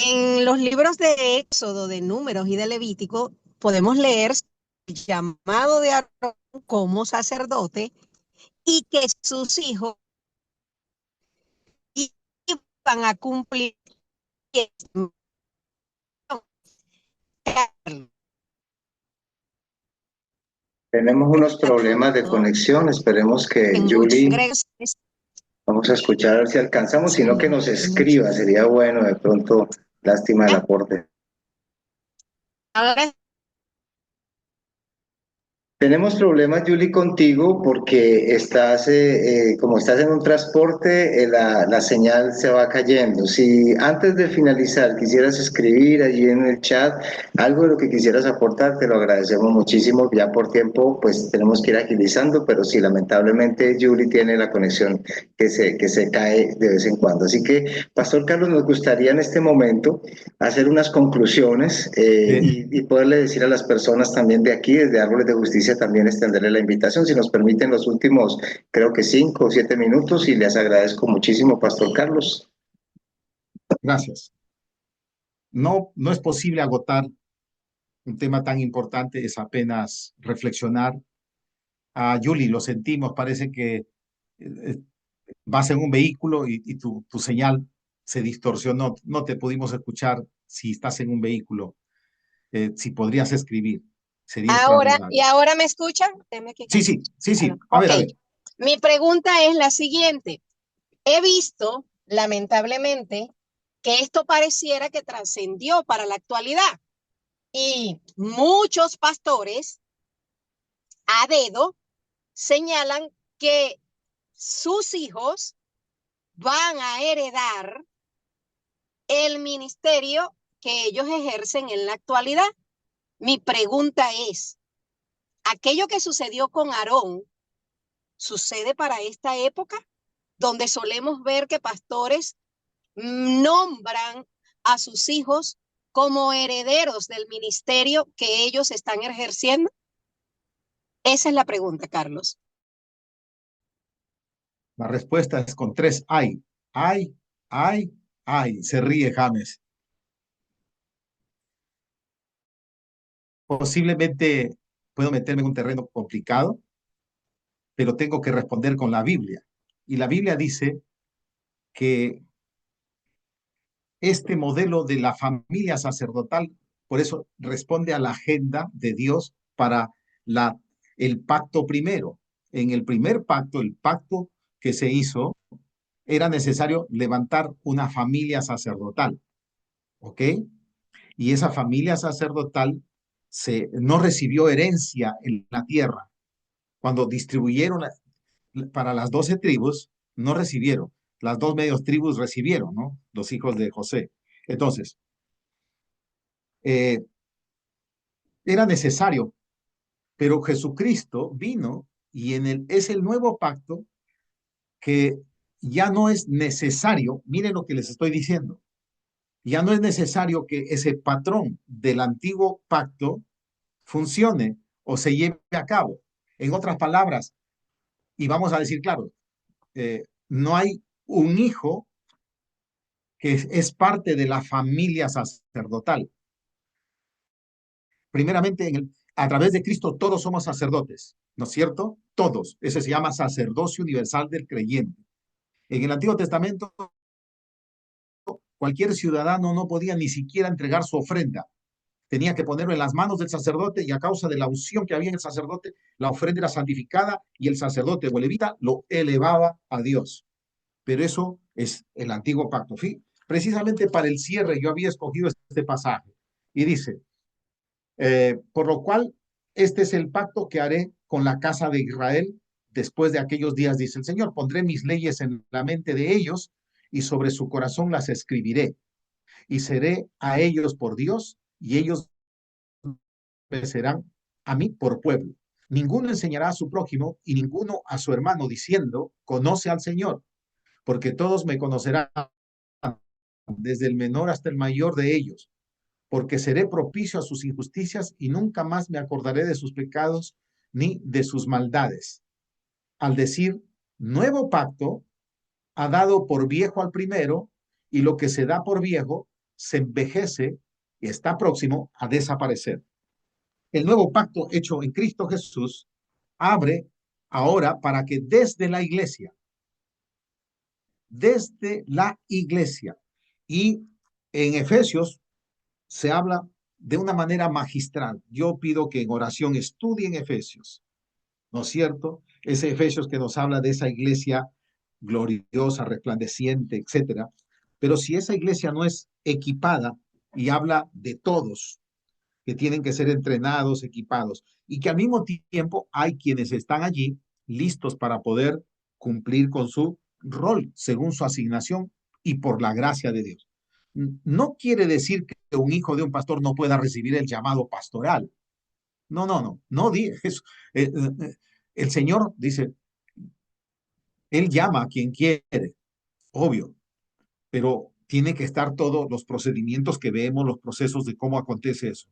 En los libros de Éxodo, de Números y de Levítico, podemos leer el llamado de Aarón como sacerdote y que sus hijos iban a cumplir. Tenemos unos problemas de conexión. Esperemos que En muchos Julie, ingresos. vamos a escuchar a ver si alcanzamos, sino que nos escriba. Sería bueno, de pronto, lástima el aporte. Ahora Tenemos problemas, Julie, contigo porque como estás en un transporte, la señal se va cayendo. Si antes de finalizar quisieras escribir allí en el chat algo de lo que quisieras aportar, te lo agradecemos muchísimo. Ya por tiempo, pues tenemos que ir agilizando, pero sí, lamentablemente Julie tiene la conexión que se cae de vez en cuando. Así que, Pastor Carlos, nos gustaría en este momento hacer unas conclusiones y poderle decir a las personas también de aquí, desde Árboles de Justicia, también extenderle la invitación, si nos permiten los últimos, creo que 5 o 7 minutos, y les agradezco muchísimo, Pastor Carlos. Gracias. No, no es posible agotar un tema tan importante, es apenas reflexionar. Julie, lo sentimos, parece que eh, vas en un vehículo y tu señal se distorsionó, no te pudimos escuchar si estás en un vehículo. Si podrías escribir, sería ¿Y extraordinario. ahora me escuchan? Sí, sí, sí, sí. A Ok. ver, a ver. Mi pregunta es la siguiente. He visto, lamentablemente, que esto pareciera que trascendió para la actualidad y muchos pastores a dedo señalan que sus hijos van a heredar el ministerio que ellos ejercen en la actualidad. Mi pregunta es, ¿aquello que sucedió con Aarón sucede para esta época, donde solemos ver que pastores nombran a sus hijos como herederos del ministerio que ellos están ejerciendo? Esa es la pregunta, Carlos. La respuesta es con 3 ay. Ay, ay, ay. Se ríe James. Posiblemente puedo meterme en un terreno complicado, pero tengo que responder con la Biblia. Y la Biblia dice que este modelo de la familia sacerdotal, por eso responde a la agenda de Dios para el pacto primero. En el primer pacto, el pacto que se hizo, era necesario levantar una familia sacerdotal, ¿ok? Y esa familia sacerdotal no recibió herencia en la tierra. Cuando distribuyeron para las 12 tribus, no recibieron. Las dos medios tribus recibieron, ¿no? Los hijos de José. Entonces, eh, era necesario, pero Jesucristo vino y es el nuevo pacto que ya no es necesario, miren lo que les estoy diciendo, ya no es necesario que ese patrón del antiguo pacto funcione o se lleve a cabo. En otras palabras, y vamos a decir claro, no hay un hijo que es parte de la familia sacerdotal. Primeramente, a través de Cristo todos somos sacerdotes, ¿no es cierto? Todos. Ese se llama sacerdocio universal del creyente. En el Antiguo Testamento, cualquier ciudadano no podía ni siquiera entregar su ofrenda. Tenía que ponerlo en las manos del sacerdote y a causa de la unción que había en el sacerdote, la ofrenda era santificada y el sacerdote o el levita lo elevaba a Dios. Pero eso es el antiguo pacto. Precisamente para el cierre yo había escogido este pasaje y dice, por lo cual este es el pacto que haré con la casa de Israel después de aquellos días, dice el Señor. Pondré mis leyes en la mente de ellos y sobre su corazón las escribiré. Y seré a ellos por Dios y ellos me serán a mí por pueblo. Ninguno enseñará a su prójimo y ninguno a su hermano diciendo, conoce al Señor, porque todos me conocerán, desde el menor hasta el mayor de ellos, porque seré propicio a sus injusticias y nunca más me acordaré de sus pecados ni de sus maldades. Al decir nuevo pacto, ha dado por viejo al primero, y lo que se da por viejo se envejece y está próximo a desaparecer. El nuevo pacto hecho en Cristo Jesús abre ahora para que desde la iglesia, y en Efesios se habla de una manera magistral. Yo pido que en oración estudien Efesios, ¿no es cierto? Ese Efesios que nos habla de esa iglesia gloriosa, resplandeciente, etcétera. Pero si esa iglesia no es equipada y habla de todos, que tienen que ser entrenados, equipados, y que al mismo tiempo hay quienes están allí listos para poder cumplir con su rol según su asignación y por la gracia de Dios. No quiere decir que un hijo de un pastor no pueda recibir el llamado pastoral. No, no, no, no diga eso. El Señor dice, Él llama a quien quiere, obvio, pero tiene que estar todos los procedimientos que vemos, los procesos de cómo acontece eso.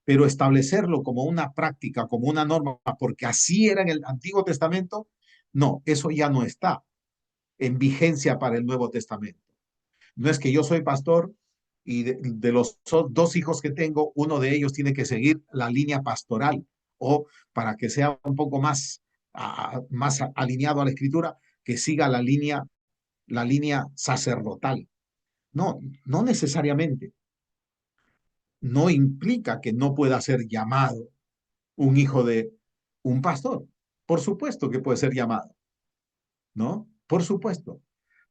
Pero establecerlo como una práctica, como una norma, porque así era en el Antiguo Testamento, no, eso ya no está en vigencia para el Nuevo Testamento. No es que yo soy pastor y de los dos hijos que tengo, uno de ellos tiene que seguir la línea pastoral o para que sea un poco más, más alineado a la escritura, que siga la línea sacerdotal. No, no necesariamente. No implica que no pueda ser llamado un hijo de un pastor. Por supuesto que puede ser llamado, ¿no? Por supuesto.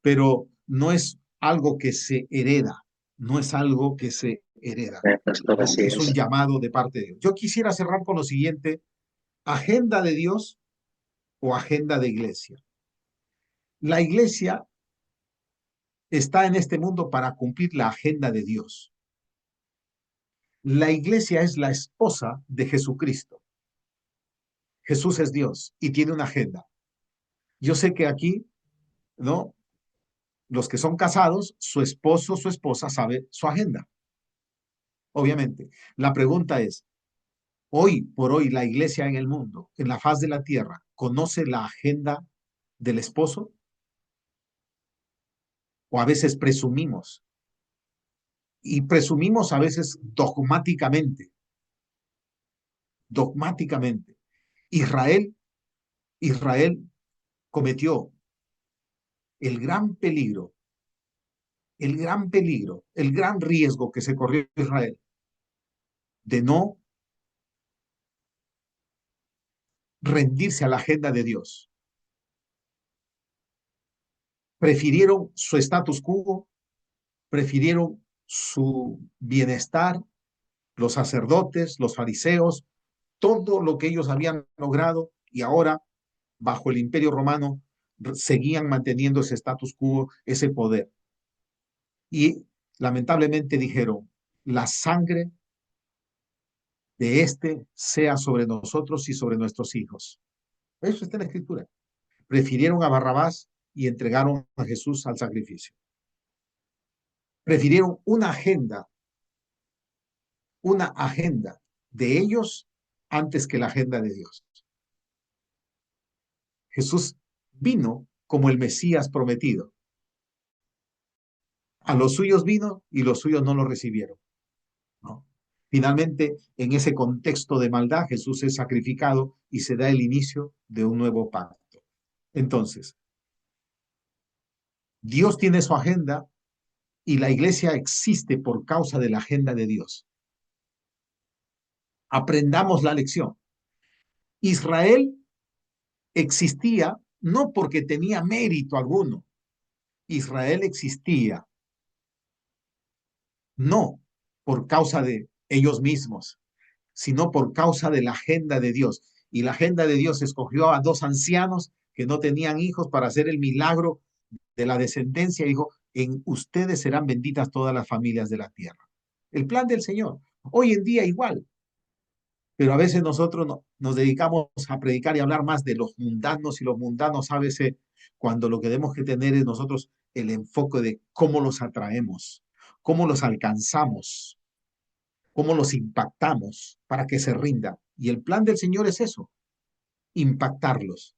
Pero no es algo que se hereda, no es algo que se hereda. Pastor, No, así es un es. llamado de parte de Dios. Yo quisiera cerrar con lo siguiente: agenda de Dios o agenda de iglesia. La iglesia está en este mundo para cumplir la agenda de Dios. La iglesia es la esposa de Jesucristo. Jesús es Dios y tiene una agenda. Yo sé que aquí, ¿no? Los que son casados, su esposo, su esposa sabe su agenda, obviamente. La pregunta es, hoy por hoy la iglesia en el mundo, en la faz de la tierra, ¿conoce la agenda del esposo? O a veces presumimos, y presumimos a veces dogmáticamente, dogmáticamente. Israel, Israel cometió el gran peligro, el gran peligro, el gran riesgo que se corrió Israel de no rendirse a la agenda de Dios. Prefirieron su status quo, prefirieron su bienestar, los sacerdotes, los fariseos, todo lo que ellos habían logrado y ahora, bajo el Imperio Romano, seguían manteniendo ese status quo, ese poder. Y lamentablemente dijeron, la sangre de este sea sobre nosotros y sobre nuestros hijos. Eso está en la Escritura. Prefirieron a Barrabás y entregaron a Jesús al sacrificio. Prefirieron una agenda de ellos antes que la agenda de Dios. Jesús vino como el Mesías prometido. A los suyos vino y los suyos no lo recibieron, ¿no? Finalmente, en ese contexto de maldad, Jesús es sacrificado y se da el inicio de un nuevo pacto. Entonces, Dios tiene su agenda y la iglesia existe por causa de la agenda de Dios. Aprendamos la lección. Israel existía no porque tenía mérito alguno. Israel existía no por causa de ellos mismos, sino por causa de la agenda de Dios. Y la agenda de Dios escogió a dos ancianos que no tenían hijos para hacer el milagro de la descendencia. Dijo, en ustedes serán benditas todas las familias de la tierra. El plan del Señor. Hoy en día igual, pero a veces nosotros nos dedicamos a predicar y hablar más de los mundanos y los mundanos a veces cuando lo que tenemos que tener es nosotros el enfoque de cómo los atraemos, cómo los alcanzamos, cómo los impactamos para que se rindan. Y el plan del Señor es eso, impactarlos.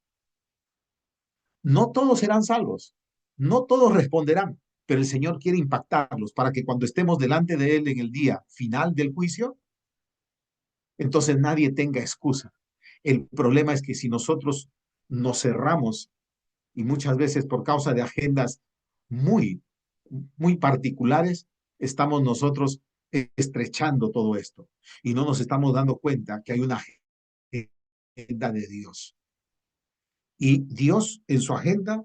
No todos serán salvos, no todos responderán, pero el Señor quiere impactarlos para que cuando estemos delante de Él en el día final del juicio, entonces nadie tenga excusa. El problema es que si nosotros nos cerramos y muchas veces por causa de agendas muy, muy particulares, estamos nosotros estrechando todo esto y no nos estamos dando cuenta que hay una agenda de Dios. Y Dios en su agenda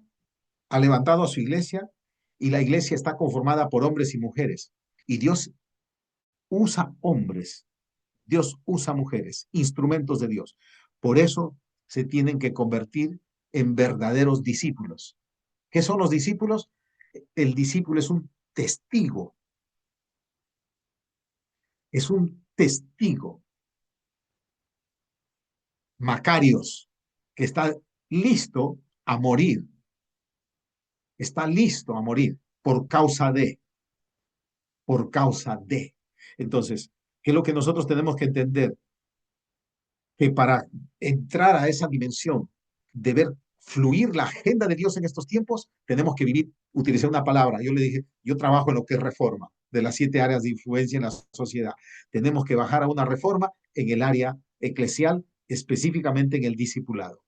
ha levantado a su iglesia y la iglesia está conformada por hombres y mujeres. Y Dios usa hombres. Dios usa mujeres, instrumentos de Dios. Por eso se tienen que convertir en verdaderos discípulos. ¿Qué son los discípulos? El discípulo es un testigo, Macarios, que está listo a morir por causa de. Entonces, ¿qué es lo que nosotros tenemos que entender? Que para entrar a esa dimensión de ver fluir la agenda de Dios en estos tiempos, tenemos que vivir, utilicé una palabra, yo le dije, yo trabajo en lo que es reforma, de las 7 áreas de influencia en la sociedad. Tenemos que bajar a una reforma en el área eclesial, específicamente en el discipulado.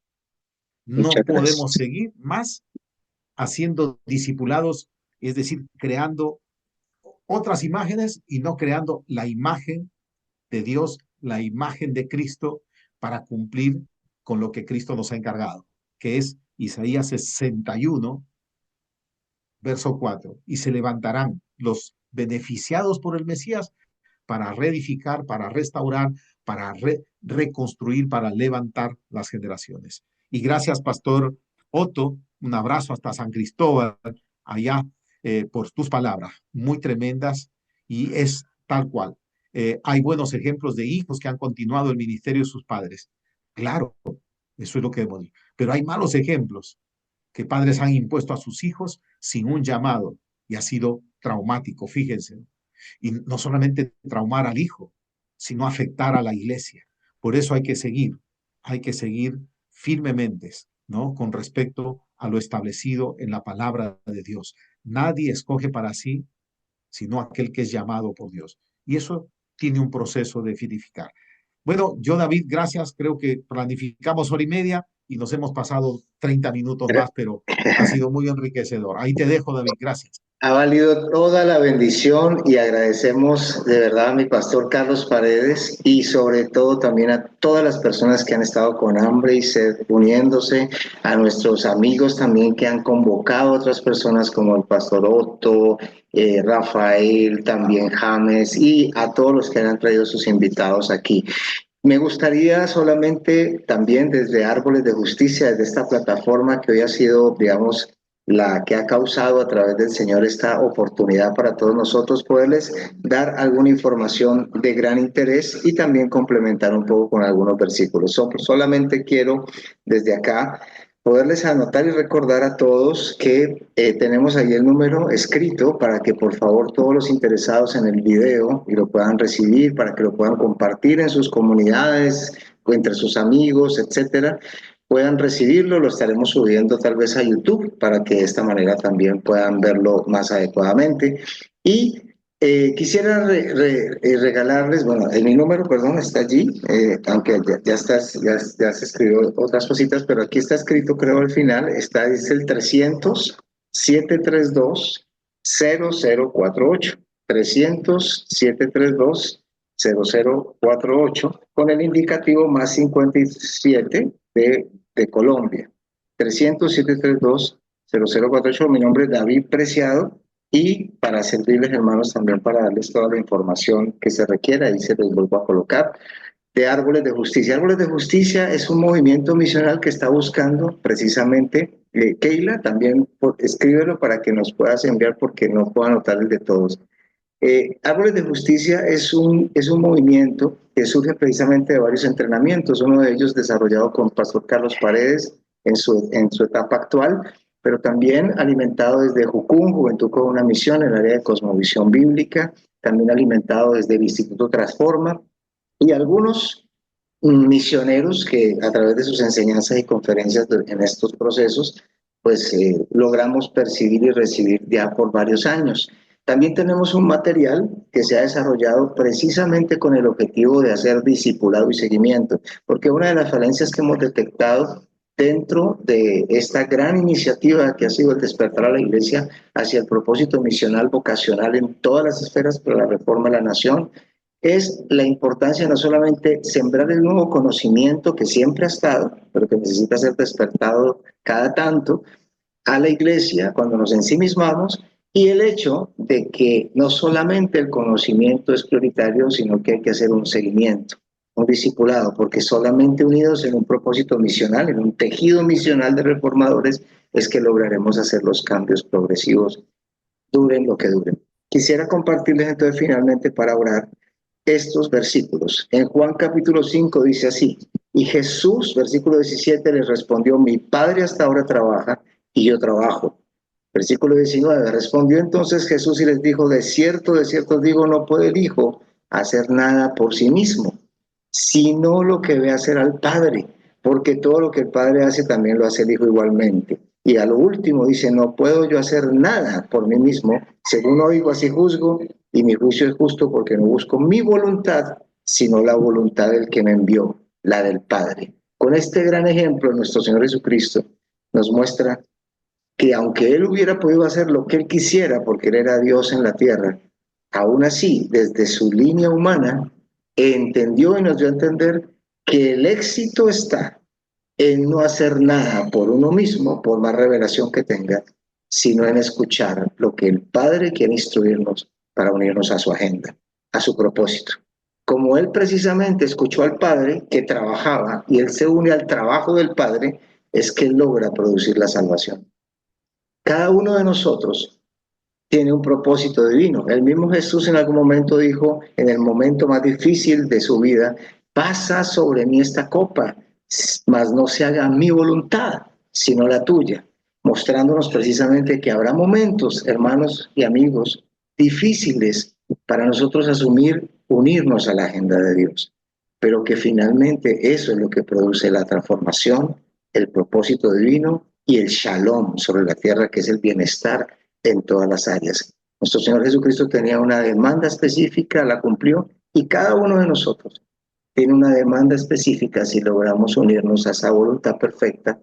No Muchas podemos gracias. seguir más haciendo discipulados, es decir, creando otras imágenes y no creando la imagen de Dios, la imagen de Cristo para cumplir con lo que Cristo nos ha encargado, que es Isaías 61, verso 4. Y se levantarán los beneficiados por el Mesías para reedificar, para restaurar, para reconstruir, para levantar las generaciones. Y gracias, Pastor Otto, un abrazo hasta San Cristóbal, allá, por tus palabras, muy tremendas, y es tal cual. Hay buenos ejemplos de hijos que han continuado el ministerio de sus padres. Claro, eso es lo que hemos dicho. Pero hay malos ejemplos que padres han impuesto a sus hijos sin un llamado y ha sido traumático, fíjense. Y no solamente traumar al hijo, sino afectar a la iglesia. Por eso hay que seguir firmemente, ¿no? Con respecto a lo establecido en la palabra de Dios. Nadie escoge para sí, sino aquel que es llamado por Dios. Y eso tiene un proceso de edificar. Bueno, yo, David, gracias. Creo que planificamos 1 hora y media y nos hemos pasado 30 minutos más, pero ha sido muy enriquecedor. Ahí te dejo, David. Gracias. Ha valido toda la bendición y agradecemos de verdad a mi pastor Carlos Paredes y sobre todo también a todas las personas que han estado con hambre y sed uniéndose, a nuestros amigos también que han convocado a otras personas como el pastor Otto, Rafael, también James y a todos los que han traído sus invitados aquí. Me gustaría solamente también desde Árboles de Justicia, desde esta plataforma que hoy ha sido, digamos, la que ha causado a través del Señor esta oportunidad para todos nosotros poderles dar alguna información de gran interés y también complementar un poco con algunos versículos. Solamente quiero desde acá poderles anotar y recordar a todos que tenemos ahí el número escrito para que por favor todos los interesados en el video y lo puedan recibir, para que lo puedan compartir en sus comunidades o entre sus amigos, etcétera, puedan recibirlo. Lo estaremos subiendo tal vez a YouTube para que de esta manera también puedan verlo más adecuadamente. Y quisiera regalarles, bueno, mi número, perdón, está allí, aunque ya se escribió otras cositas, pero aquí está escrito, creo, al final, es el 300-732-0048, 300-732-0048, con el indicativo más 57 de Colombia. 300-732-0048. Mi nombre es David Preciado y para servirles, hermanos, también para darles toda la información que se requiera, ahí se los vuelvo a colocar, de Árboles de Justicia. Árboles de Justicia es un movimiento misional que está buscando precisamente, Keila, también escríbelo para que nos puedas enviar porque no puedo anotar el de todos. Árboles de Justicia es un movimiento que surge precisamente de varios entrenamientos, uno de ellos desarrollado con Pastor Carlos Paredes en su etapa actual, pero también alimentado desde Jucún, Juventud con una Misión, en el área de Cosmovisión Bíblica, también alimentado desde el Instituto Transforma, y algunos misioneros que a través de sus enseñanzas y conferencias en estos procesos, pues logramos percibir y recibir ya por varios años. También tenemos un material que se ha desarrollado precisamente con el objetivo de hacer discipulado y seguimiento, porque una de las falencias que hemos detectado dentro de esta gran iniciativa que ha sido el despertar a la Iglesia hacia el propósito misional vocacional en todas las esferas para la reforma de la nación, es la importancia no solamente sembrar el nuevo conocimiento que siempre ha estado, pero que necesita ser despertado cada tanto a la Iglesia cuando nos ensimismamos, Y el hecho de que no solamente el conocimiento es prioritario, sino que hay que hacer un seguimiento, un discipulado, porque solamente unidos en un propósito misional, en un tejido misional de reformadores, es que lograremos hacer los cambios progresivos, duren lo que duren. Quisiera compartirles entonces finalmente para orar estos versículos. En Juan capítulo 5 dice así: y Jesús, versículo 17, les respondió: mi Padre hasta ahora trabaja y yo trabajo. Versículo 19, respondió entonces Jesús y les dijo: de cierto os digo, no puede el Hijo hacer nada por sí mismo, sino lo que ve hacer al Padre, porque todo lo que el Padre hace también lo hace el Hijo igualmente. Y a lo último dice: no puedo yo hacer nada por mí mismo, según oigo así juzgo, y mi juicio es justo, porque no busco mi voluntad, sino la voluntad del que me envió, la del Padre. Con este gran ejemplo, nuestro Señor Jesucristo nos muestra que aunque Él hubiera podido hacer lo que Él quisiera, porque Él era Dios en la tierra, aún así, desde su línea humana, entendió y nos dio a entender que el éxito está en no hacer nada por uno mismo, por más revelación que tenga, sino en escuchar lo que el Padre quiere instruirnos para unirnos a su agenda, a su propósito. Como Él precisamente escuchó al Padre que trabajaba y Él se une al trabajo del Padre, es que Él logra producir la salvación. Cada uno de nosotros tiene un propósito divino. El mismo Jesús en algún momento dijo, en el momento más difícil de su vida: pasa sobre mí esta copa, mas no se haga mi voluntad, sino la tuya, mostrándonos precisamente que habrá momentos, hermanos y amigos, difíciles para nosotros asumir, unirnos a la agenda de Dios, pero que finalmente eso es lo que produce la transformación, el propósito divino y el shalom sobre la tierra, que es el bienestar en todas las áreas. Nuestro Señor Jesucristo tenía una demanda específica, la cumplió, y cada uno de nosotros tiene una demanda específica. Si logramos unirnos a esa voluntad perfecta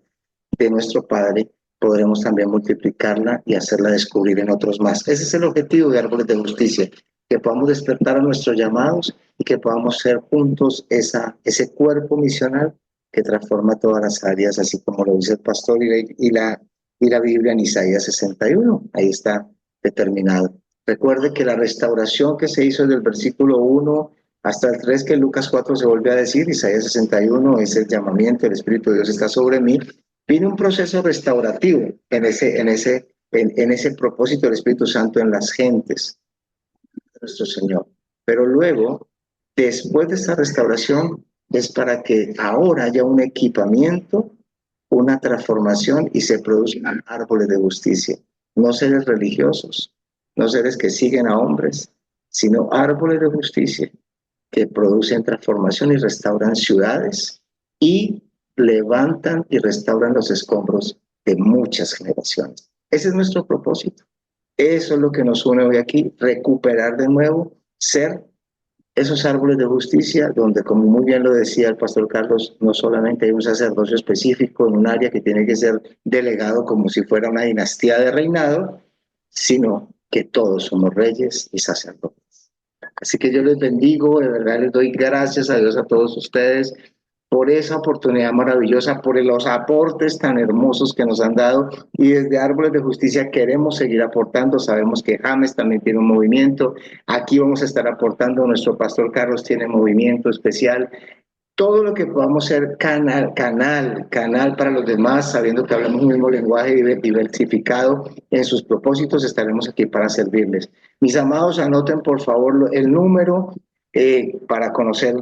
de nuestro Padre, podremos también multiplicarla y hacerla descubrir en otros más. Ese es el objetivo de Árboles de Justicia, que podamos despertar a nuestros llamados y que podamos ser juntos ese cuerpo misional que transforma todas las áreas, así como lo dice el pastor y la Biblia en Isaías 61. Ahí está determinado. Recuerde que la restauración que se hizo desde el versículo 1 hasta el 3, que en Lucas 4 se vuelve a decir, Isaías 61 es el llamamiento: el Espíritu de Dios está sobre mí. Viene un proceso restaurativo en ese propósito del Espíritu Santo en las gentes de nuestro Señor. Pero luego, después de esta restauración, es para que ahora haya un equipamiento, una transformación, y se produzcan árboles de justicia. No seres religiosos, no seres que siguen a hombres, sino árboles de justicia que producen transformación y restauran ciudades y levantan y restauran los escombros de muchas generaciones. Ese es nuestro propósito. Eso es lo que nos une hoy aquí: recuperar de nuevo, ser esos árboles de justicia, donde, como muy bien lo decía el pastor Carlos, no solamente hay un sacerdocio específico en un área que tiene que ser delegado como si fuera una dinastía de reinado, sino que todos somos reyes y sacerdotes. Así que yo les bendigo, de verdad les doy gracias a Dios, a todos ustedes, por esa oportunidad maravillosa, por los aportes tan hermosos que nos han dado, y desde Árboles de Justicia queremos seguir aportando. Sabemos que James también tiene un movimiento, aquí vamos a estar aportando, nuestro pastor Carlos tiene movimiento especial. Todo lo que podamos ser canal para los demás, sabiendo que hablamos un mismo lenguaje diversificado en sus propósitos, estaremos aquí para servirles. Mis amados, anoten por favor el número para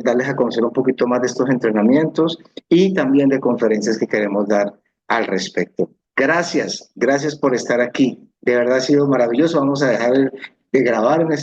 darles a conocer un poquito más de estos entrenamientos y también de conferencias que queremos dar al respecto. Gracias por estar aquí. De verdad ha sido maravilloso. Vamos a dejar de grabar en